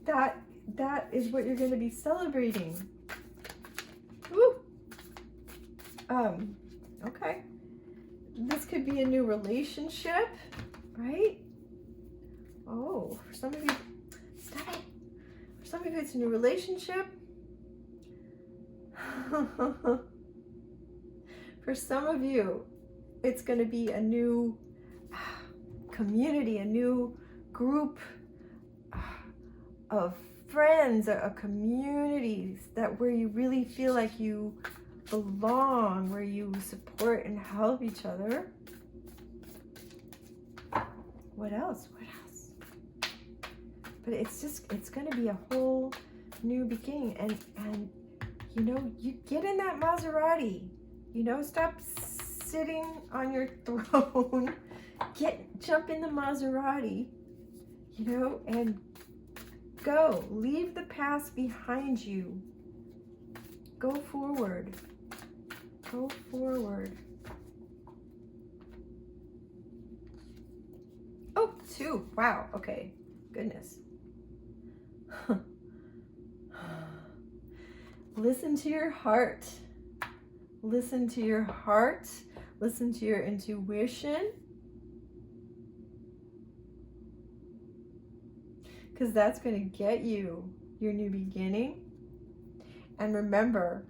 That is what you're going to be celebrating. Woo. Okay. This could be a new relationship, right? Oh, for some of you, stop it. For some of you, it's a new relationship. For some of you, it's going to be a new community, a new group of friends, a community that where you really feel like you belong, where you support and help each other. What else? What else? But it's going to be a whole new beginning. And you know, you get in that Maserati, you know, stop sitting on your throne, jump in the Maserati, you know, and go. Leave the past behind you. Go forward. Go forward. Oh, 2. Wow. Okay. Goodness. Listen to your heart. Listen to your heart. Listen to your intuition. Because that's going to get you your new beginning. And remember,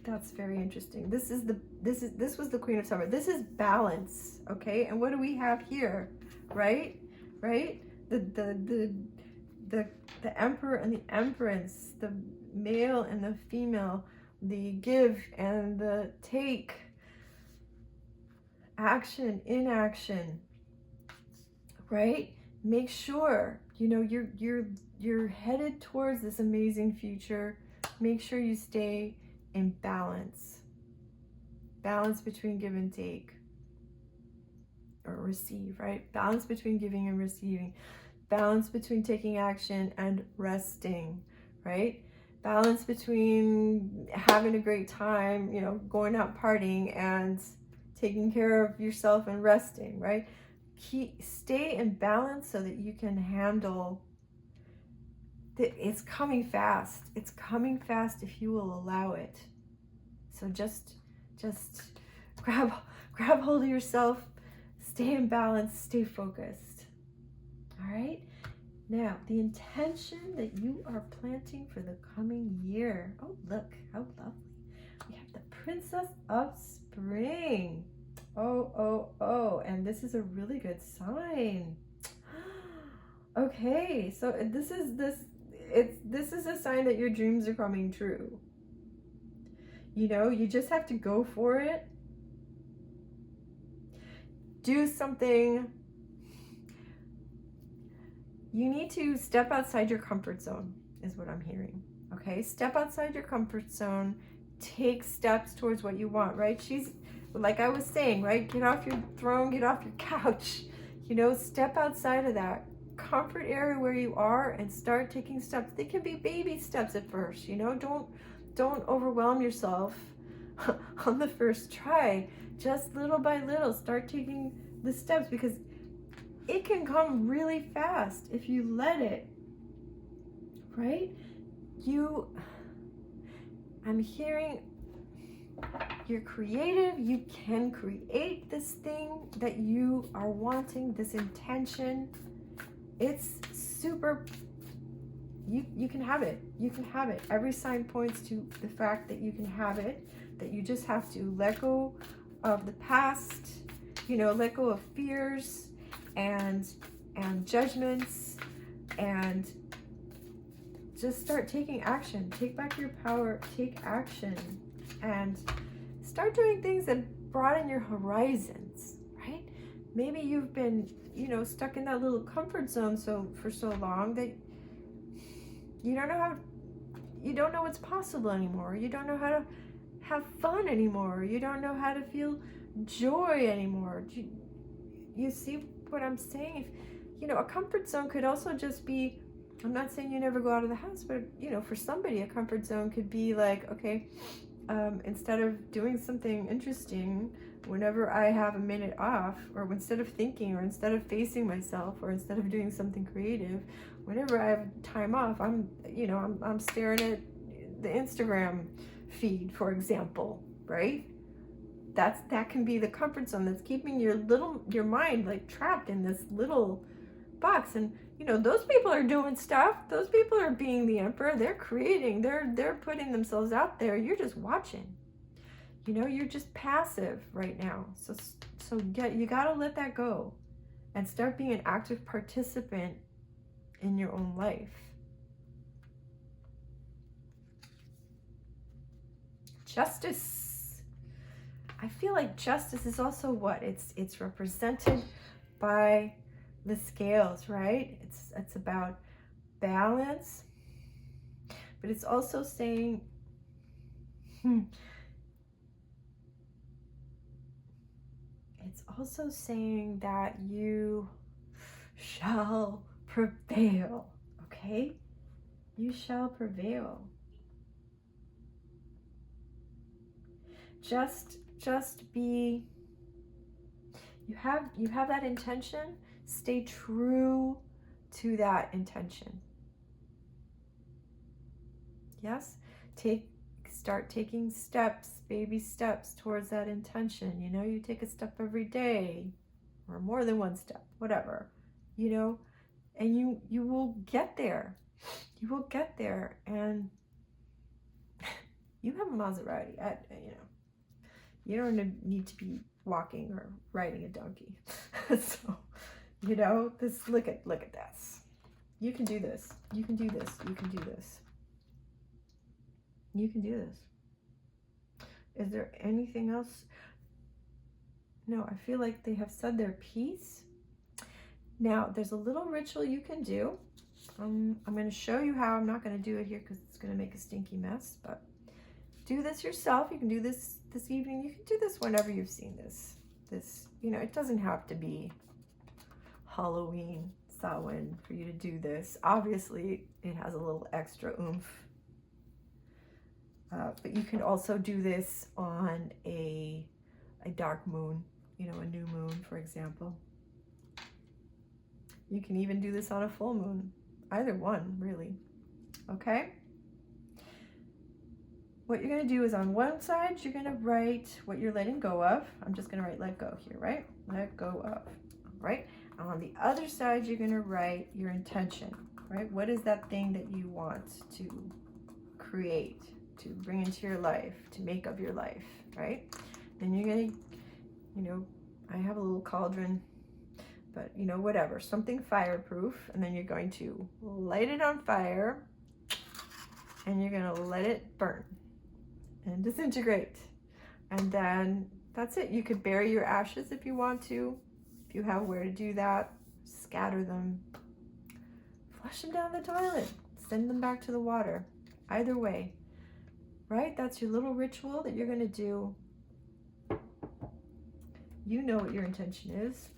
that's very interesting. This was the Queen of Summer. This is balance, okay? And what do we have here? Right? The Emperor and the Empress, the male and the female, the give and the take, action, inaction, right? Make sure, you know, you're headed towards this amazing future. Make sure you stay in balance. Balance between give and take, or receive, right? Balance between giving and receiving. Balance between taking action and resting, right? Balance between having a great time, you know, going out partying and taking care of yourself and resting, right? Stay in balance so that you can handle it's coming fast. It's coming fast if you will allow it. So just grab hold of yourself, stay in balance, stay focused. All right? Now, the intention that you are planting for the coming year. Oh, look, how lovely. We have the Princess of Spring. Oh, and this is a really good sign. Okay, so this is a sign that your dreams are coming true. You know, you just have to go for it. Do something. You need to step outside your comfort zone, is what I'm hearing. Okay, step outside your comfort zone. Take steps towards what you want, right? She's, like I was saying, right? Get off your throne, get off your couch. You know, step outside of that comfort area where you are and start taking steps. They can be baby steps at first, you know. Don't overwhelm yourself on the first try. Just little by little, start taking the steps, because it can come really fast if you let it, right? I'm hearing you're creative. You can create this thing that you are wanting, this intention. It's super, you can have it. You can have it. Every sign points to the fact that you can have it, that you just have to let go of the past, you know, let go of fears and judgments, and just start taking action. Take back your power, take action, and start doing things that broaden your horizons, right? Maybe you've been, you know, stuck in that little comfort zone for so long that you don't know what's possible anymore. You don't know how to have fun anymore. You don't know how to feel joy anymore. You see what I'm saying? You know, a comfort zone could also just be I'm not saying you never go out of the house, but you know, for somebody, a comfort zone could be like, okay, instead of doing something interesting, whenever I have a minute off, or instead of thinking, or instead of facing myself, or instead of doing something creative, whenever I have time off, I'm staring at the Instagram feed, for example, right? That can be the comfort zone that's keeping your mind like trapped in this little box. And you know, those people are doing stuff. Those people are being the emperor. They're creating. They're putting themselves out there. You're just watching. You know, you're just passive right now. So you got to let that go and start being an active participant in your own life. Justice. I feel like justice is also what? It's represented by the scales, right? It's about balance, but it's also saying it's also saying that you shall prevail, okay? You shall prevail. Just be, you have that intention, stay true to that intention. Yes? Start taking steps, baby steps towards that intention. You know, you take a step every day, or more than one step, whatever, you know, and you will get there. You will get there, and you have a Maserati. You don't need to be walking or riding a donkey. So, you know, look at this. You can do this. You can do this. You can do this. You can do this. Is there anything else? No, I feel like they have said their piece. Now, there's a little ritual you can do. I'm going to show you how. I'm not going to do it here because it's going to make a stinky mess, but do this yourself. You can do this evening. You can do this whenever you've seen this. You know, it doesn't have to be Halloween, Samhain for you to do this. Obviously, it has a little extra oomph. But you can also do this on a dark moon, you know, a new moon, for example. You can even do this on a full moon. Either one, really. Okay? What you're going to do is on one side, you're going to write what you're letting go of. I'm just going to write let go here, right? Let go of, right? And on the other side, you're going to write your intention, right? What is that thing that you want to create, to bring into your life, to make of your life, right? Then you're going to, you know, I have a little cauldron, but, you know, whatever, something fireproof. And then you're going to light it on fire, and you're going to let it burn and disintegrate. And then that's it. You could bury your ashes if you want to, if you have where to do that. Scatter them, flush them down the toilet, send them back to the water. Either way, right? That's your little ritual that you're going to do. You know what your intention is.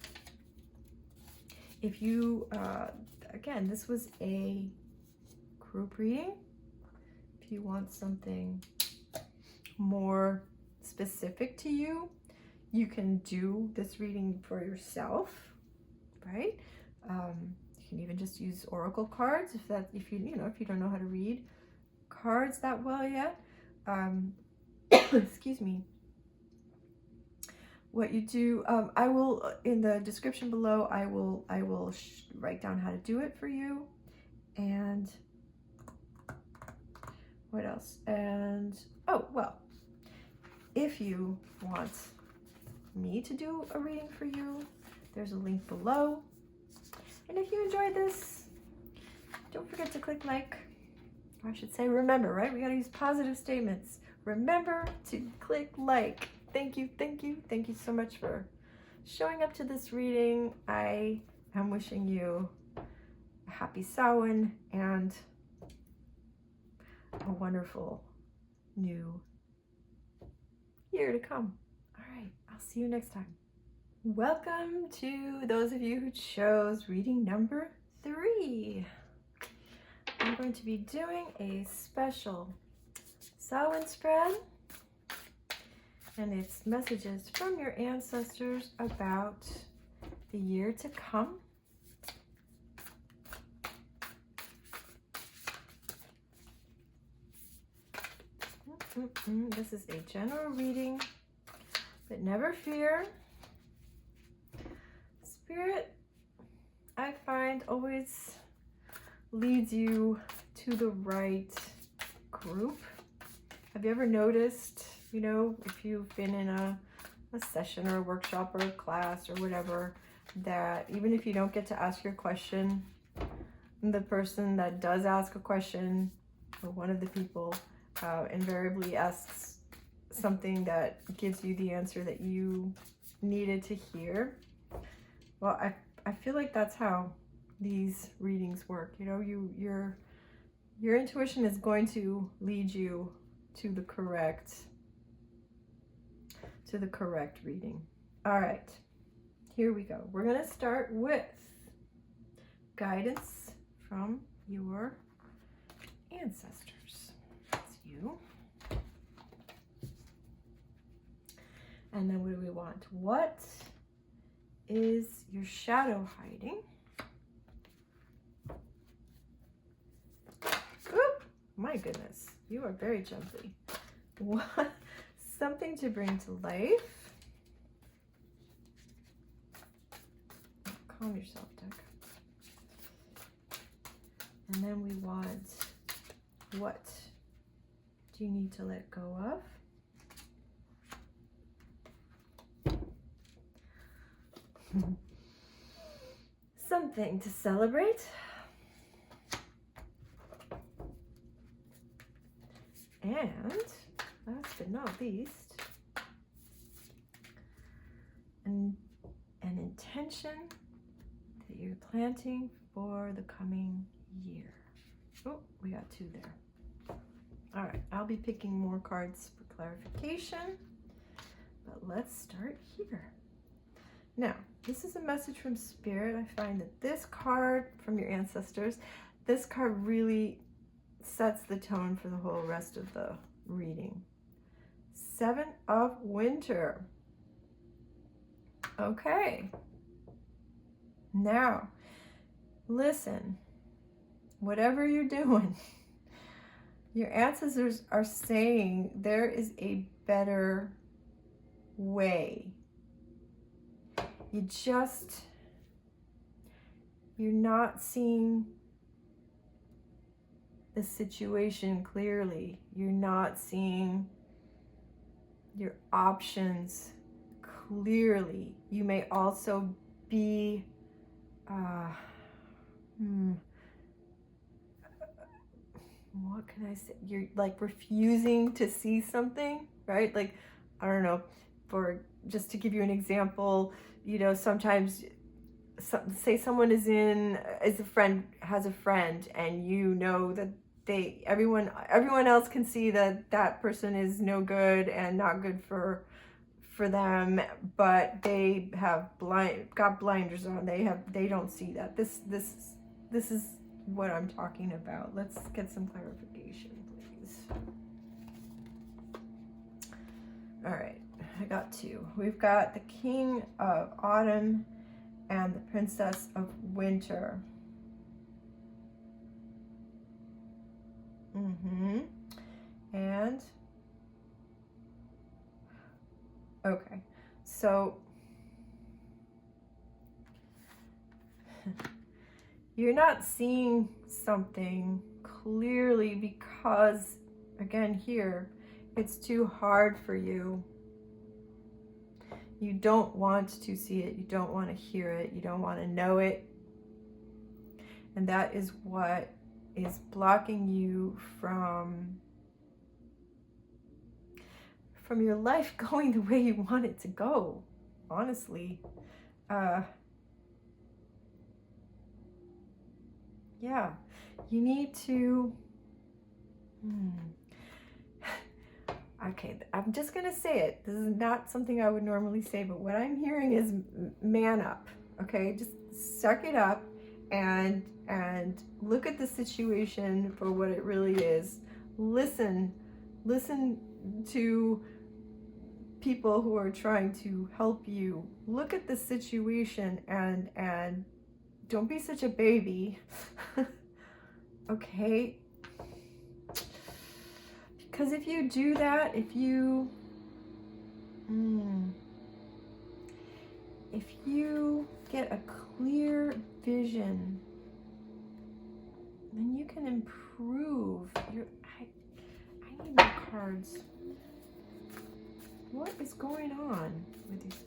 If you, again, this was a group reading. If you want something more specific to you, you can do this reading for yourself, right? You can even just use oracle cards if you don't know how to read cards that well yet. Excuse me. What you do, I will, in the description below, I will write down how to do it for you. And what else? And oh, well, if you want me to do a reading for you, there's a link below. And if you enjoyed this, don't forget to click like. Or I should say remember, right? We got to use positive statements. Remember to click like. Thank you, thank you, thank you so much for showing up to this reading. I am wishing you a happy Samhain and a wonderful new year to come. All right, I'll see you next time. Welcome to those of you who chose reading number 3. I'm going to be doing a special Samhain spread, and it's messages from your ancestors about the year to come. This is a general reading, but never fear. Spirit, I find, always leads you to the right group. Have you ever noticed, you know, if you've been in a session or a workshop or a class or whatever, that even if you don't get to ask your question, the person that does ask a question, or one of the people, invariably asks something that gives you the answer that you needed to hear. Well, I feel like that's how these readings work. You know, your intuition is going to lead you to the correct reading. All right, here we go. We're going to start with guidance from your ancestors. That's you. And then what do we want? What is your shadow hiding? Oop, my goodness, you are very jumpy. What? Something to bring to life. Calm yourself, Doug. And then we want, what do you need to let go of? Something to celebrate. And last but not least, an intention that you're planting for the coming year. Oh, we got two there. All right, I'll be picking more cards for clarification, but let's start here. Now, this is a message from Spirit. I find that this card from your ancestors, this card really sets the tone for the whole rest of the reading. 7 of Winter. Okay. Now, listen, whatever you're doing, your ancestors are saying there is a better way. You're not seeing the situation clearly. You're not seeing your options clearly. You may also be, what can I say? You're like refusing to see something, right? Like, I don't know, just to give you an example, you know, sometimes say someone has a friend, and you know that everyone else can see that person is no good and not good for them, but they have got blinders on. They don't see that. This is what I'm talking about. Let's get some clarification, please. All right, I got 2. We've got the King of Autumn and the Princess of Winter. And okay, so you're not seeing something clearly because, again, here, it's too hard for you. You don't want to see it. You don't want to hear it. You don't want to know it. And that is what is blocking you from your life going the way you want it to go, honestly. Yeah, you need to, okay, I'm just gonna say it. This is not something I would normally say, but what I'm hearing is man up, okay? Just suck it up and look at the situation for what it really is. Listen to people who are trying to help you. Look at the situation and don't be such a baby. Okay? Because if you do that, if you get a clear vision, then you can improve your... I need more cards. What is going on with these?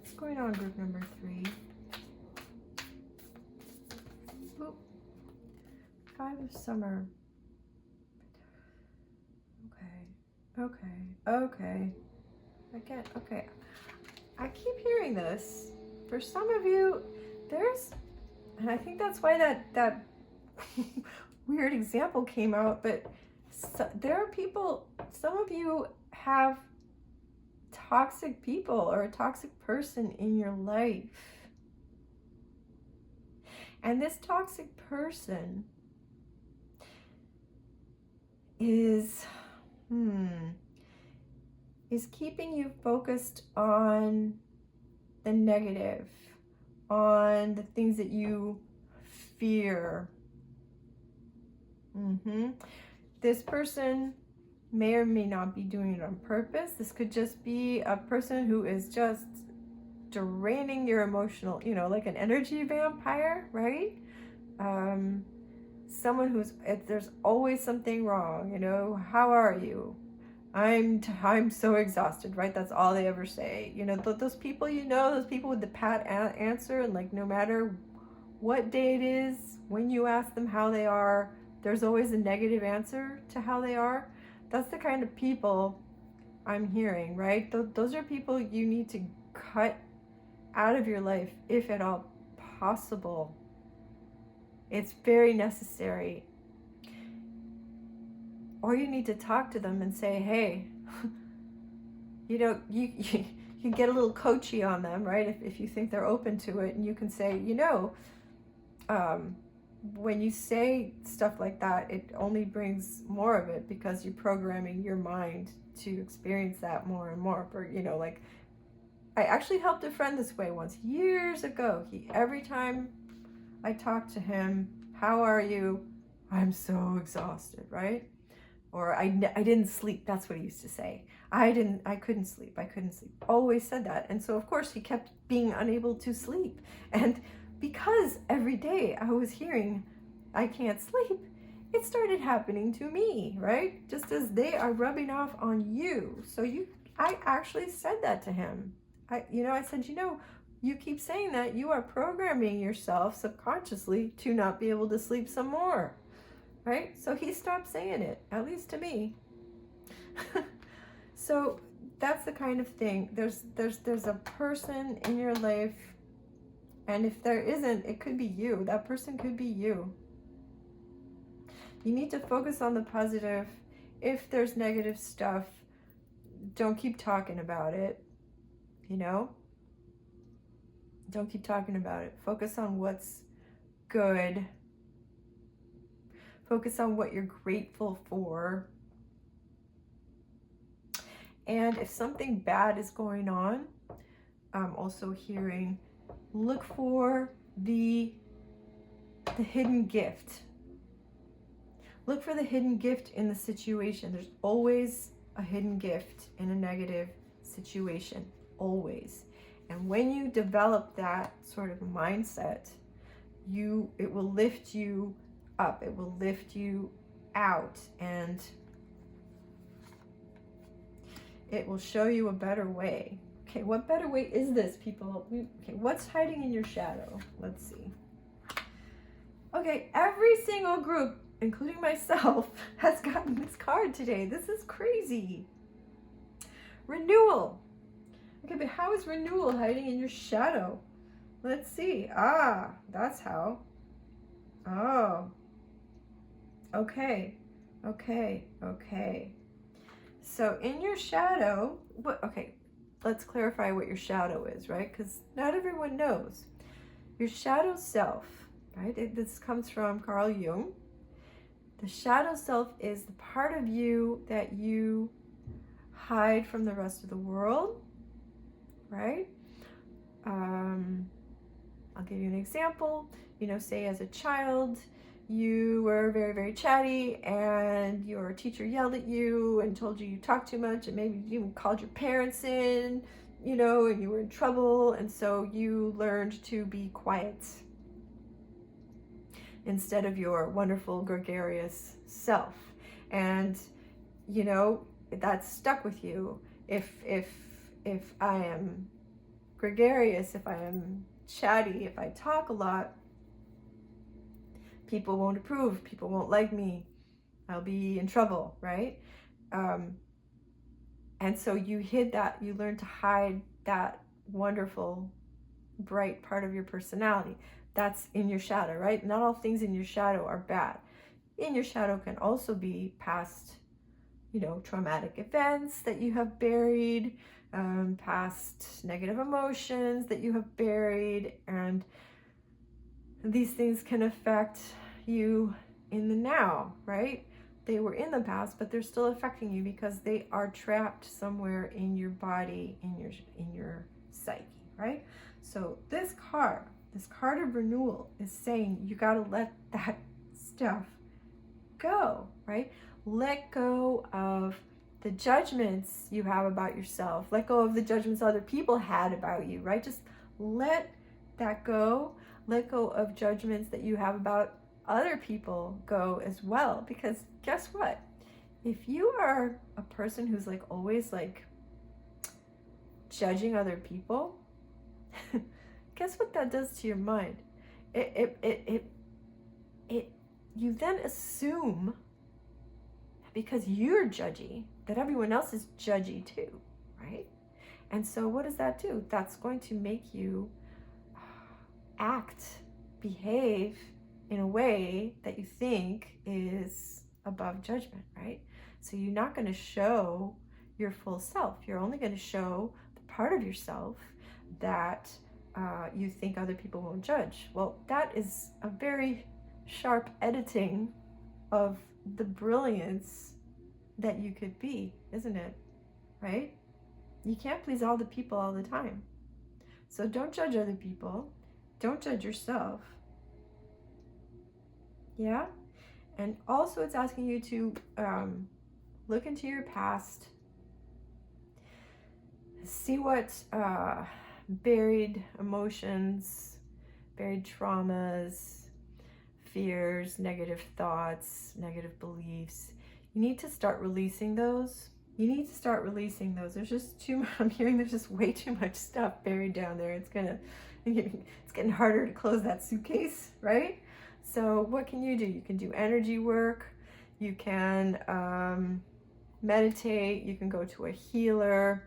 What's going on, group number 3? Oop. 5 of summer. Okay. Okay. I keep hearing this. For some of you, and I think that's why that weird example came out, but there are people, some of you have toxic people or a toxic person in your life. And this toxic person is keeping you focused on the negative, on the things that you fear. This person may or may not be doing it on purpose. This could just be a person who is just draining your emotional, like an energy vampire, right? Someone who's, there's always something wrong, how are you? I'm so exhausted, right? That's all they ever say. Those people, those people with the pat answer, and like no matter what day it is, when you ask them how they are, there's always a negative answer to how they are. That's the kind of people I'm hearing, right? Those are people you need to cut out of your life, if at all possible. It's very necessary. Or you need to talk to them and say, hey, you can get a little coachy on them, right? If you think they're open to it, and you can say, when you say stuff like that, it only brings more of it because you're programming your mind to experience that more and more. For, like, I actually helped a friend this way once, years ago. Every time I talked to him, how are you? I'm so exhausted, right? Or I didn't sleep. That's what he used to say. I couldn't sleep. Always said that. And so of course he kept being unable to sleep. And because every day I was hearing, I can't sleep, it started happening to me, right? Just as they are rubbing off on you. So I actually said that to him. I said, you keep saying that, you are programming yourself subconsciously to not be able to sleep some more. Right? So he stopped saying it, at least to me. So that's the kind of thing. There's a person in your life, and if there isn't, it could be you. That person could be you. You need to focus on the positive. If there's negative stuff, don't keep talking about it. Don't keep talking about it. Focus on what's good. Focus on what you're grateful for. And if something bad is going on, I'm also hearing, look for the hidden gift. Look for the hidden gift in the situation. There's always a hidden gift in a negative situation, always. And when you develop that sort of mindset, it will lift you up. It will lift you out, and it will show you a better way. Okay, what better way is this, people? Okay, what's hiding in your shadow? Let's see. Okay, every single group, including myself, has gotten this card today. This is crazy. Renewal. Okay, but how is renewal hiding in your shadow? Let's see. That's how. Oh. Okay. So in your shadow, let's clarify what your shadow is, right? Because not everyone knows. Your shadow self right? This comes from Carl Jung. The shadow self is the part of you that you hide from the rest of the world, right? I'll give you an example. Say as a child, you were very, very chatty and your teacher yelled at you and told you talk too much, and maybe you even called your parents in, and you were in trouble. And so you learned to be quiet instead of your wonderful, gregarious self. And, that's stuck with you. If I am gregarious, if I am chatty, if I talk a lot, people won't approve, people won't like me, I'll be in trouble, right? And so you hid that, you learned to hide that wonderful, bright part of your personality. That's in your shadow, right? Not all things in your shadow are bad. In your shadow can also be past, traumatic events that you have buried, past negative emotions that you have buried, and these things can affect you in the now, right? They were in the past, but they're still affecting you because they are trapped somewhere in your body, in your psyche, right? So this card of renewal is saying you got to let that stuff go, right? Let go of the judgments you have about yourself. Let go of the judgments other people had about you, right? Just let that go. Let go of judgments that you have about other people go as well. Because guess what? If you are a person who's always judging other people, guess what that does to your mind? You then assume, because you're judgy, that everyone else is judgy too, right? And so what does that do? That's going to make you behave in a way that you think is above judgment, right? So you're not going to show your full self. You're only going to show the part of yourself that you think other people won't judge. Well, that is a very sharp editing of the brilliance that you could be, isn't it? Right? You can't please all the people all the time. So don't judge other people. Don't judge yourself. Yeah? And also it's asking you to look into your past, see what buried emotions, buried traumas, fears, negative thoughts, negative beliefs. You need to start releasing those. There's just I'm hearing there's just way too much stuff buried down there. It's getting harder to close that suitcase, right? So what can you do? You can do energy work. You can meditate. You can go to a healer.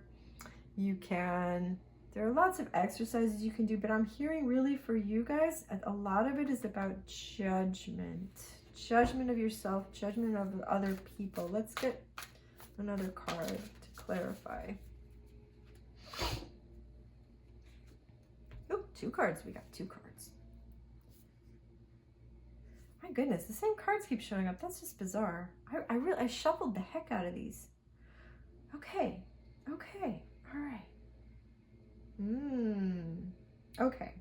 There are lots of exercises you can do, but I'm hearing really for you guys, a lot of it is about judgment of yourself, judgment of other people. Let's get another card to clarify. Oh, 2 cards. We got 2 cards. My goodness, the same cards keep showing up. That's just bizarre. I shuffled the heck out of these. Okay. All right. Okay.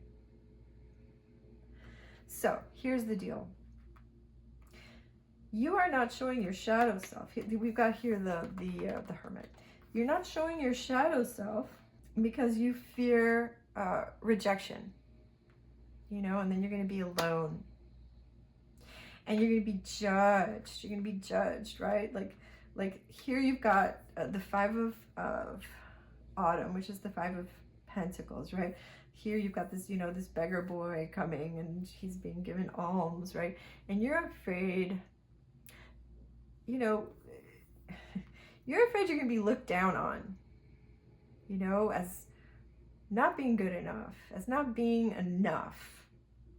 So here's the deal. You are not showing your shadow self. We've got here the hermit. You're not showing your shadow self because you fear rejection, and then you're going to be alone, and you're going to be judged. You're going to be judged, right? Like here you've got the 5 of autumn, which is the 5 of Pentacles, right? Here you've got this, this beggar boy coming and he's being given alms, right? And you're afraid, you're afraid you're going to be looked down on, as not being good enough, as not being enough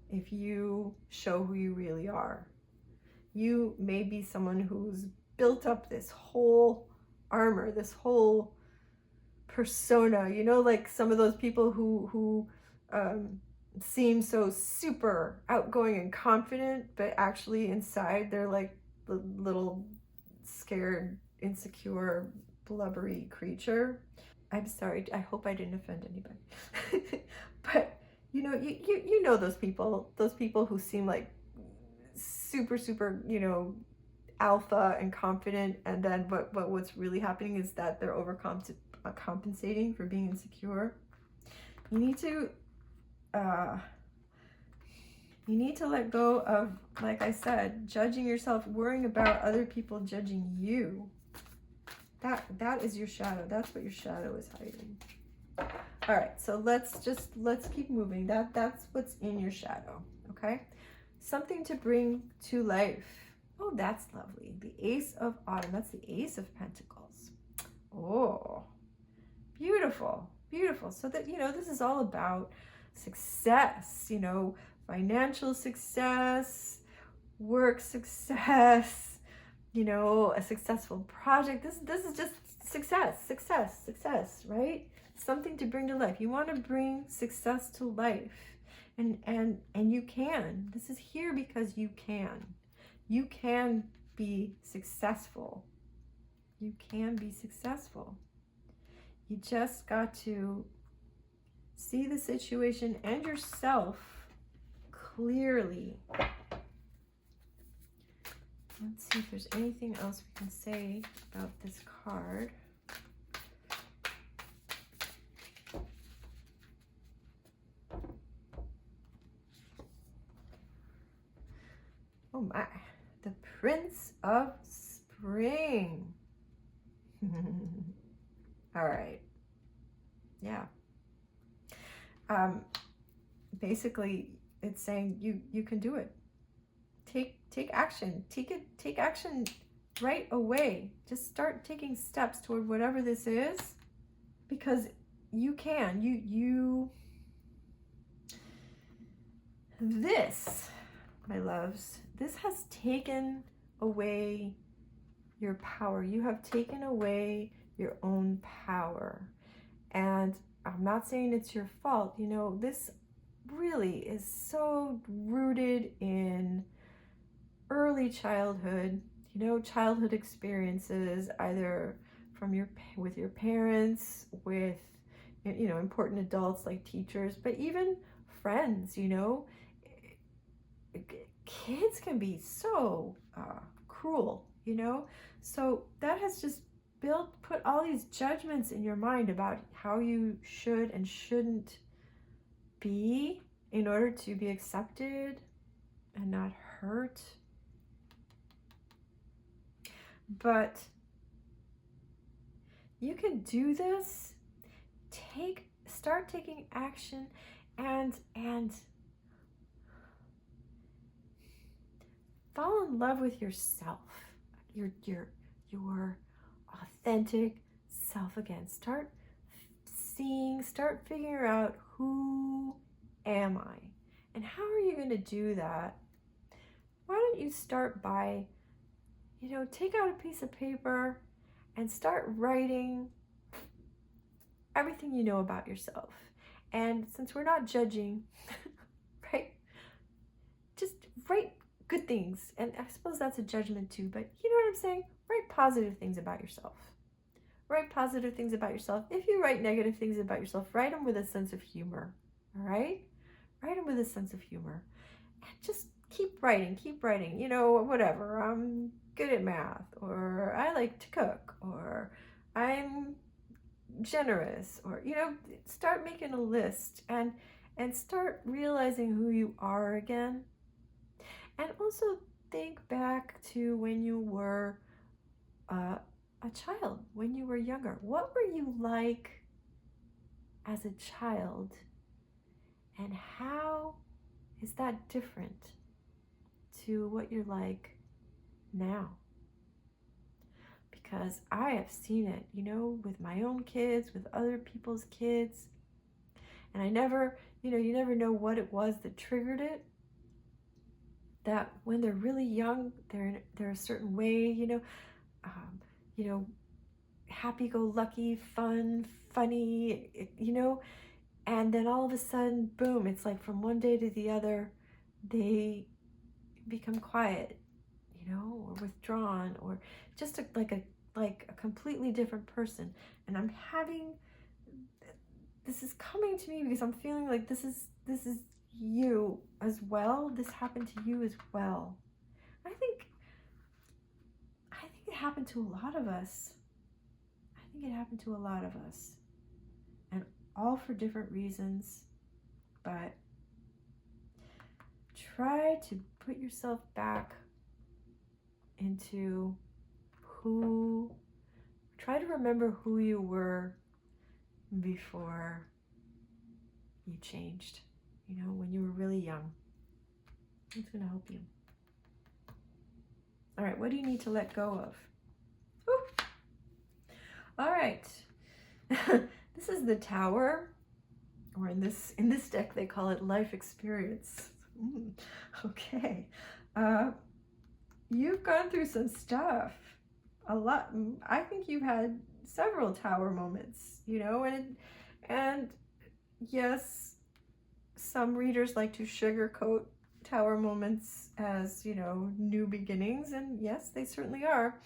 if you show who you really are. You may be someone who's built up this whole armor, this whole persona, like some of those people who seem so super outgoing and confident, but actually inside they're like the little scared, insecure, blubbery creature. I'm sorry. I hope I didn't offend anybody. But you know those people who seem like super super, alpha and confident, and then what's really happening is that they're compensating for being insecure. You need to let go of, like I said, judging yourself, worrying about other people judging you. That is your shadow. That's what your shadow is hiding. All right, so let's keep moving. That's what's in your shadow, okay? Something to bring to life. Oh, that's lovely. The Ace of Autumn. That's the Ace of Pentacles. Oh, beautiful, beautiful. So that, this is all about success, financial success, work success, a successful project. This is just success, right? Something to bring to life. You want to bring success to life. And you can. This is here because you can. You can be successful. You can be successful. You just got to see the situation and yourself clearly. Let's see if there's anything else we can say about this card. Oh my, the Prince of Spring. All right. Yeah. Basically, it's saying you can do it. Take action. Take action right away. Just start taking steps toward whatever this is, because you can. This, my loves, this has taken away your power. You have taken away your own power. And I'm not saying it's your fault. This really is so rooted in early childhood, childhood experiences, either with your parents, with, important adults like teachers, but even friends, kids can be so cruel, so that has just put all these judgments in your mind about how you should and shouldn't be in order to be accepted and not hurt. But you can do this. Start taking action and fall in love with yourself, your authentic self again. Start figuring out, who am I? And how are you going to do that? Why don't you start by, take out a piece of paper and start writing everything you know about yourself. And since we're not judging, right, just write good things. And I suppose that's a judgment too, but you know what I'm saying? Write positive things about yourself. Write positive things about yourself. If you write negative things about yourself, write them with a sense of humor, all right? Write them with a sense of humor. And just keep writing, whatever. I'm good at math, or I like to cook, or I'm generous, or, start making a list and start realizing who you are again. And also think back to when you were a child, when you were younger. What were you like as a child, and how is that different to what you're like now? Because I have seen it, with my own kids, with other people's kids, and I never, you never know what it was that triggered it. That when they're really young, they're a certain way, happy-go-lucky, funny, And then all of a sudden, boom, it's like from one day to the other, they become quiet, you know, or withdrawn, or just like a completely different person. And I'm having, this is coming to me because I'm feeling like this is you as well. This happened to you as well. I think it happened to a lot of us. I think it happened to a lot of us, and all for different reasons. But try to put yourself back into try to remember who you were before you changed, you know, when you were really young. It's going to help you. All right, what do you need to let go of? Woo. All right. This is the Tower, or in this deck they call it Life Experience. Okay. You've gone through some stuff. A lot. I think you've had several Tower moments, you know, and yes, some readers like to sugarcoat Tower moments as, you know, new beginnings, and yes, they certainly are.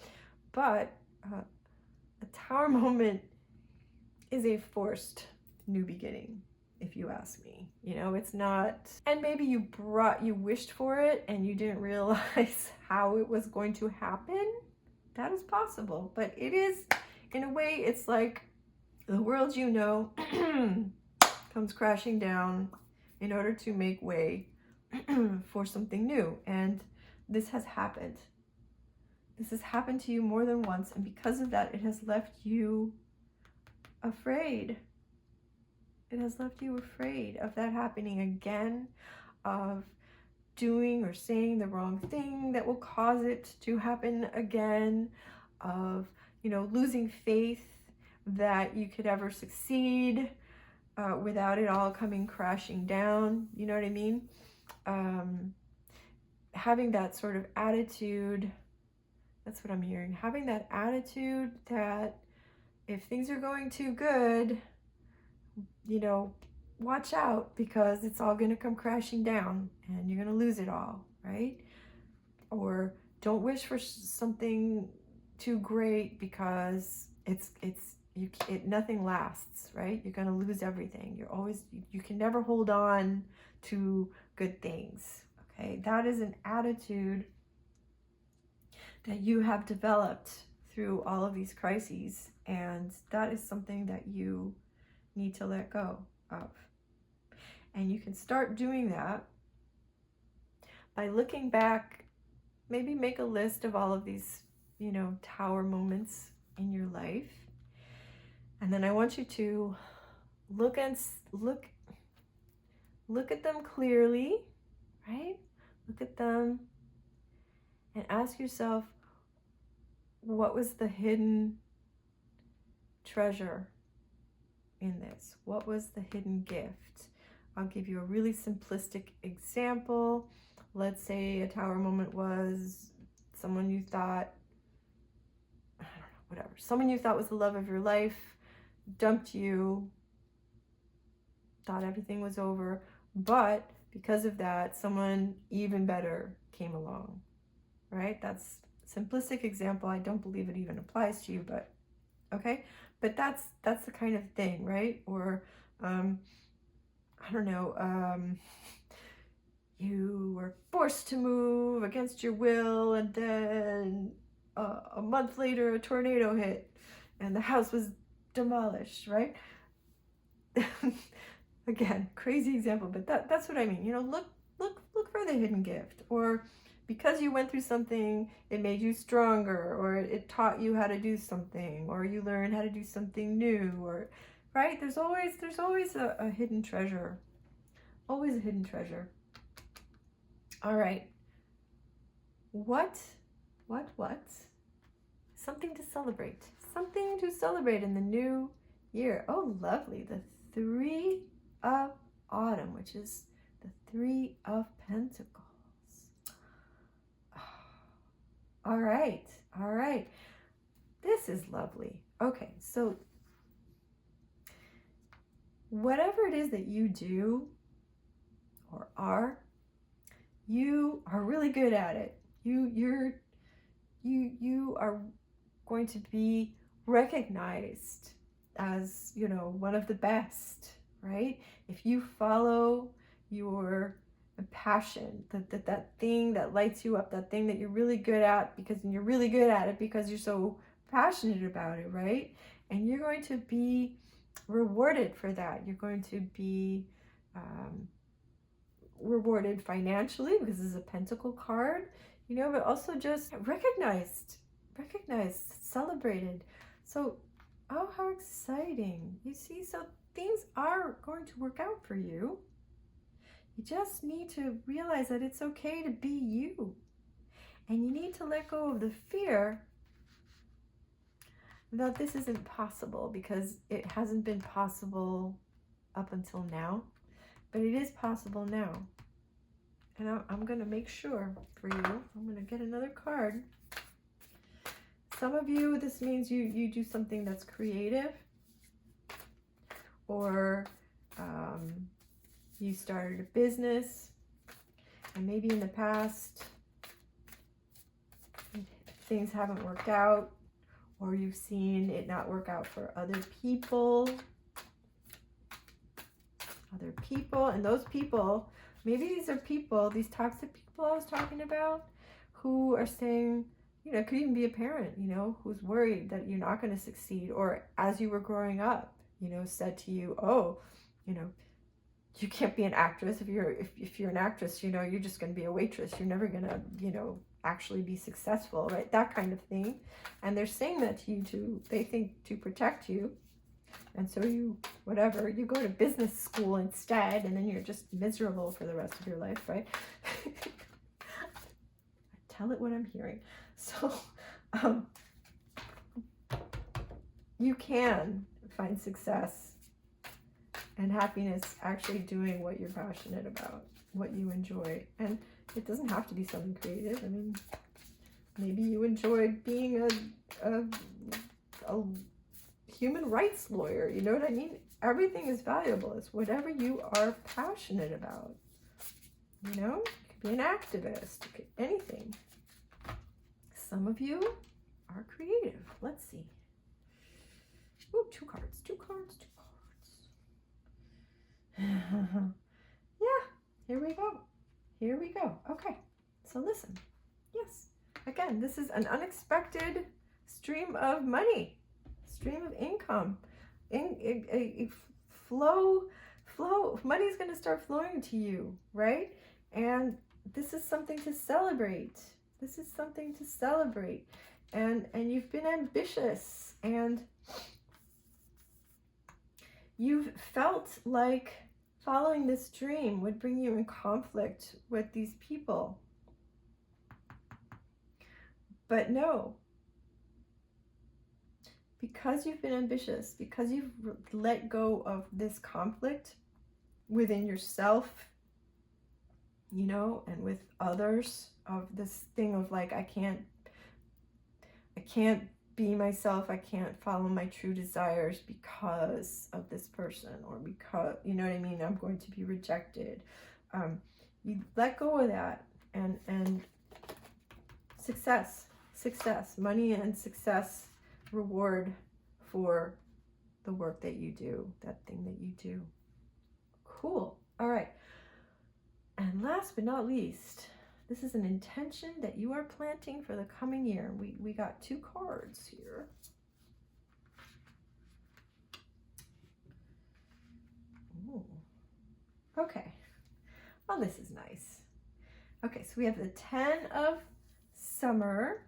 But a Tower moment is a forced new beginning, if you ask me. You know, it's not, and maybe you wished for it and you didn't realize how it was going to happen. That is possible, but it is, in a way, it's like the world, you know, comes crashing down in order to make way for something new. And this has happened. This has happened to you more than once, and because of that, it has left you afraid. It has left you afraid of that happening again, of doing or saying the wrong thing that will cause it to happen again, of, you know, losing faith that you could ever succeed without it all coming crashing down. You know what I mean? Having that sort of attitude, that's what I'm hearing. Having that attitude that if things are going too good, you know, watch out, because it's all going to come crashing down and you're going to lose it all, right? Or don't wish for something too great, because nothing lasts, right? You're going to lose everything. You can never hold on to good things. Okay, that is an attitude that you have developed through all of these crises, and that is something that you need to let go of. And you can start doing that by looking back. Maybe make a list of all of these, you know, Tower moments in your life, and then I want you to look at them clearly, right? Look at them and ask yourself, what was the hidden treasure in this? What was the hidden gift? I'll give you a really simplistic example. Let's say a Tower moment was someone you thought, I don't know, whatever, someone you thought was the love of your life dumped you, thought everything was over, but because of that, someone even better came along, right? That's a simplistic example. I don't believe it even applies to you, but okay. But that's the kind of thing, right? Or I don't know, you were forced to move against your will, and then a month later a tornado hit and the house was demolished, right? Again, crazy example, but that's what I mean. You know, look for the hidden gift. Or because you went through something, it made you stronger, or it taught you how to do something, or you learned how to do something new, or right? There's always a hidden treasure. Always a hidden treasure. All right. What? Something to celebrate. Something to celebrate in the new year. Oh, lovely. The 3 of Autumn, which is the 3 of Pentacles. All right. This is lovely. Okay, so whatever it is that you do or are, you are really good at it. You are going to be recognized as, you know, one of the best, right? If you follow your passion, that thing that lights you up, that thing that you're really good at, because you're really good at it because you're so passionate about it, right? And you're going to be rewarded for that. You're going to be rewarded financially, because this is a pentacle card, you know, but also just recognized, celebrated. So, oh, how exciting. You see, so things are going to work out for you. You just need to realize that it's okay to be you. And you need to let go of the fear that this isn't possible, because it hasn't been possible up until now. But it is possible now. And I'm going to make sure for you. I'm going to get another card. Some of you, this means you do something that's creative. Or you started a business. And maybe in the past, things haven't worked out. Or you've seen it not work out for other people. And those people, maybe these are people, these toxic people I was talking about, who are saying, you know, it could even be a parent, you know, who's worried that you're not going to succeed, or as you were growing up, you know, said to you, oh, you know, you can't be an actress. If you're an actress, you know, you're just going to be a waitress. You're never going to, you know, actually be successful, right? That kind of thing. And they're saying that to you they think to protect you. And so you go to business school instead, and then you're just miserable for the rest of your life, right? Tell it what I'm hearing. So you can find success and happiness actually doing what you're passionate about, what you enjoy. And it doesn't have to be something creative. I mean, maybe you enjoy being a human rights lawyer, you know what I mean? Everything is valuable. It's whatever you are passionate about. You know, you could be an activist, anything. Some of you are creative. Let's see. Ooh, two cards. Yeah, here we go. Okay, so listen. Yes, again, this is an unexpected stream of money. Stream of income, a flow. Money's going to start flowing to you, right? And this is something to celebrate. And you've been ambitious, and you've felt like following this dream would bring you in conflict with these people. But no. Because you've been ambitious, because you've let go of this conflict within yourself, you know, and with others, of this thing of like, I can't be myself, I can't follow my true desires because of this person, or because, you know what I mean, I'm going to be rejected. You let go of that, and success, money and success, reward for the work that you do, that thing that you do. Cool. All right. And last but not least, this is an intention that you are planting for the coming year. We got two cards here. Ooh. Okay. Well, this is nice. Okay, so we have the 10 of Summer,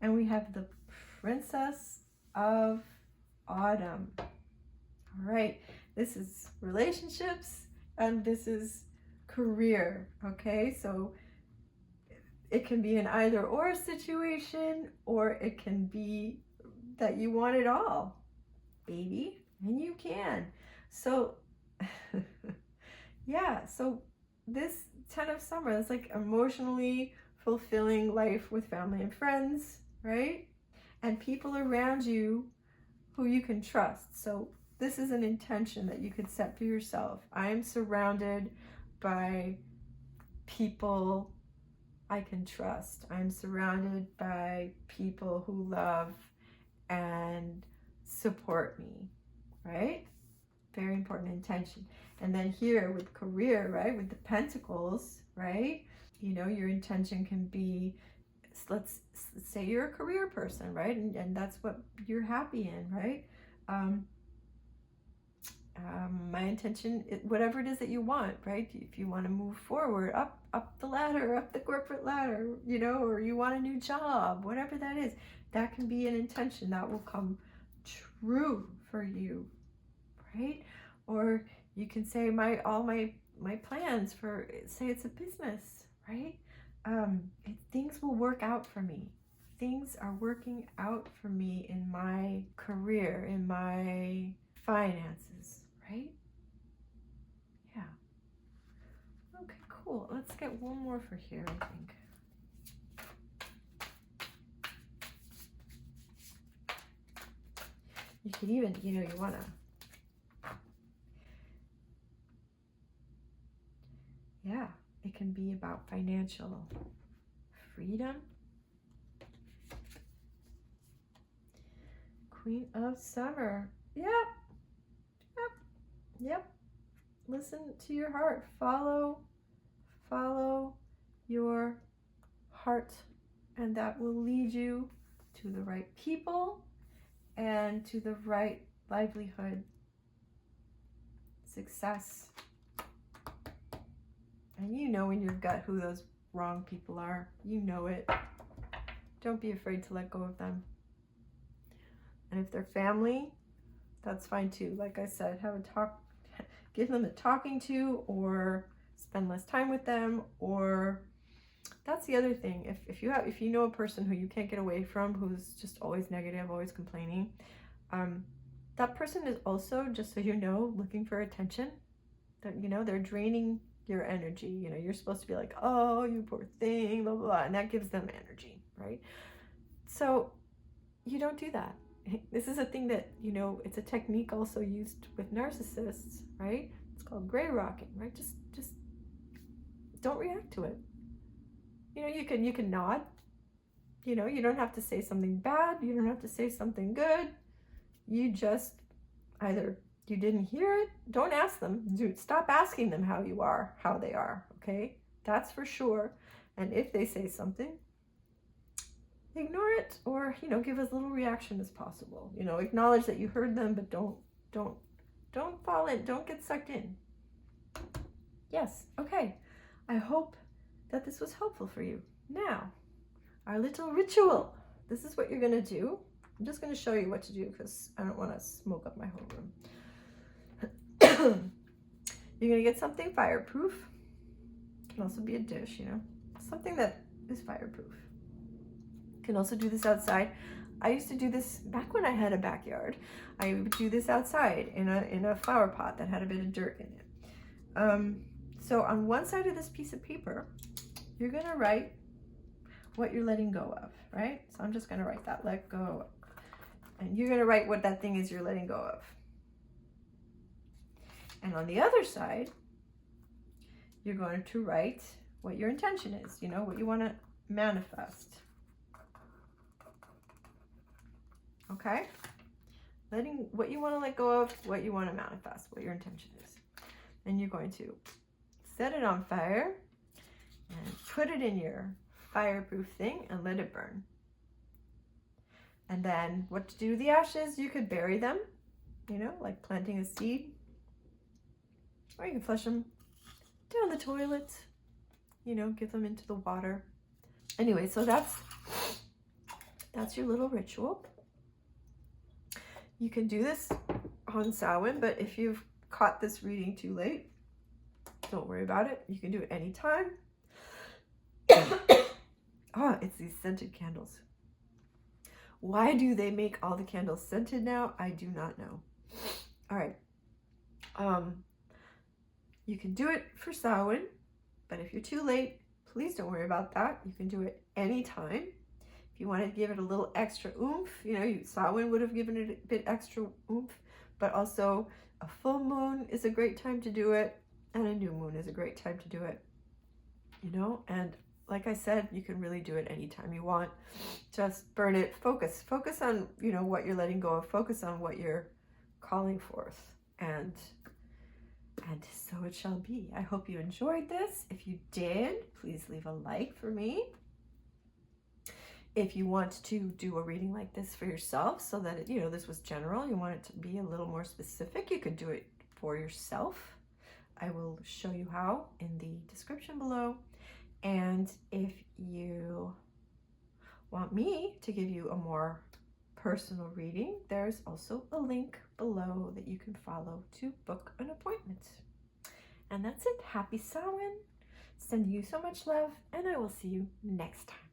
and we have the Princess of Autumn. All right, this is relationships, and this is career, okay? So it can be an either or situation, or it can be that you want it all, baby, and you can. So yeah, so this 10 of Summer is like emotionally fulfilling life with family and friends, right? And people around you who you can trust. So This is an intention that you could set for yourself. I am surrounded by people I can trust. I'm surrounded by people who love and support me, right? Very important intention. And then here with career, right, with the pentacles, right, you know, your intention can be, let's say you're a career person, right, and that's what you're happy in, right? My intention, whatever it is that you want, right? If you want to move forward, up the ladder, up the corporate ladder, you know, or you want a new job, whatever that is, that can be an intention that will come true for you, right? Or you can say all my plans for, say it's a business, right? Things will work out for me. Things are working out for me in my career, in my finances, right? Yeah. Okay, cool. Let's get one more for here, I think. You could even, you know, you want to, yeah, it can be about financial freedom. Queen of Summer. Yep. Listen to your heart. Follow your heart, and that will lead you to the right people and to the right livelihood, success. And you know in your gut who those wrong people are. You know it. Don't be afraid to let go of them. And if they're family, that's fine too. Like I said, have a talk, give them a talking to, or spend less time with them. Or that's the other thing. If you know a person who you can't get away from, who's just always negative, always complaining, that person is also, just so you know, looking for attention. That, you know, they're draining your energy. You know, you're supposed to be like, oh, you poor thing, blah, blah, blah, and that gives them energy, right? So you don't do that. This is a thing that, you know, it's a technique also used with narcissists, right? It's called gray rocking, right? Just don't react to it. You know, you can nod. You know, you don't have to say something bad. You don't have to say something good. You just either you didn't hear it. Don't ask them. Dude, stop asking them how they are. Okay, that's for sure. And if they say something, ignore it, or, you know, give as little reaction as possible. You know, acknowledge that you heard them, but don't fall in. Don't get sucked in. Yes. Okay. I hope that this was helpful for you. Now, our little ritual. This is what you're going to do. I'm just going to show you what to do because I don't want to smoke up my whole room. You're going to get something fireproof. It can also be a dish, you know, something that is fireproof. You can also do this outside. I used to do this back when I had a backyard. I would do this outside in a flower pot that had a bit of dirt in it. So on one side of this piece of paper, you're going to write what you're letting go of, right? So I'm just going to write that, let go. And you're going to write what that thing is you're letting go of. And on the other side, you're going to write what your intention is, you know, what you want to manifest. Okay? Letting what you want to let go of, what you want to manifest, what your intention is. Then you're going to set it on fire and put it in your fireproof thing and let it burn. And then what to do with the ashes, you could bury them, you know, like planting a seed. Or you can flush them down the toilet, you know, give them into the water. Anyway, so that's your little ritual. You can do this on Samhain, but if you've caught this reading too late, don't worry about it. You can do it anytime. It's these scented candles. Why do they make all the candles scented now? I do not know. All right. You can do it for Samhain, but if you're too late, please don't worry about that. You can do it anytime. If you want to give it a little extra oomph, you know, Samhain would have given it a bit extra oomph, but also a full moon is a great time to do it, and a new moon is a great time to do it, you know. And like I said, you can really do it anytime you want. Just burn it. Focus on, you know, what you're letting go of. Focus on what you're calling forth, and so it shall be. I hope you enjoyed this. If you did, please leave a like for me. If you want to do a reading like this for yourself, so that it, you know, this was general, you want it to be a little more specific, you could do it for yourself. I will show you how in the description below. And if you want me to give you a more personal reading, there's also a link below that you can follow to book an appointment. And that's it. Happy Samhain. Sending you so much love, and I will see you next time.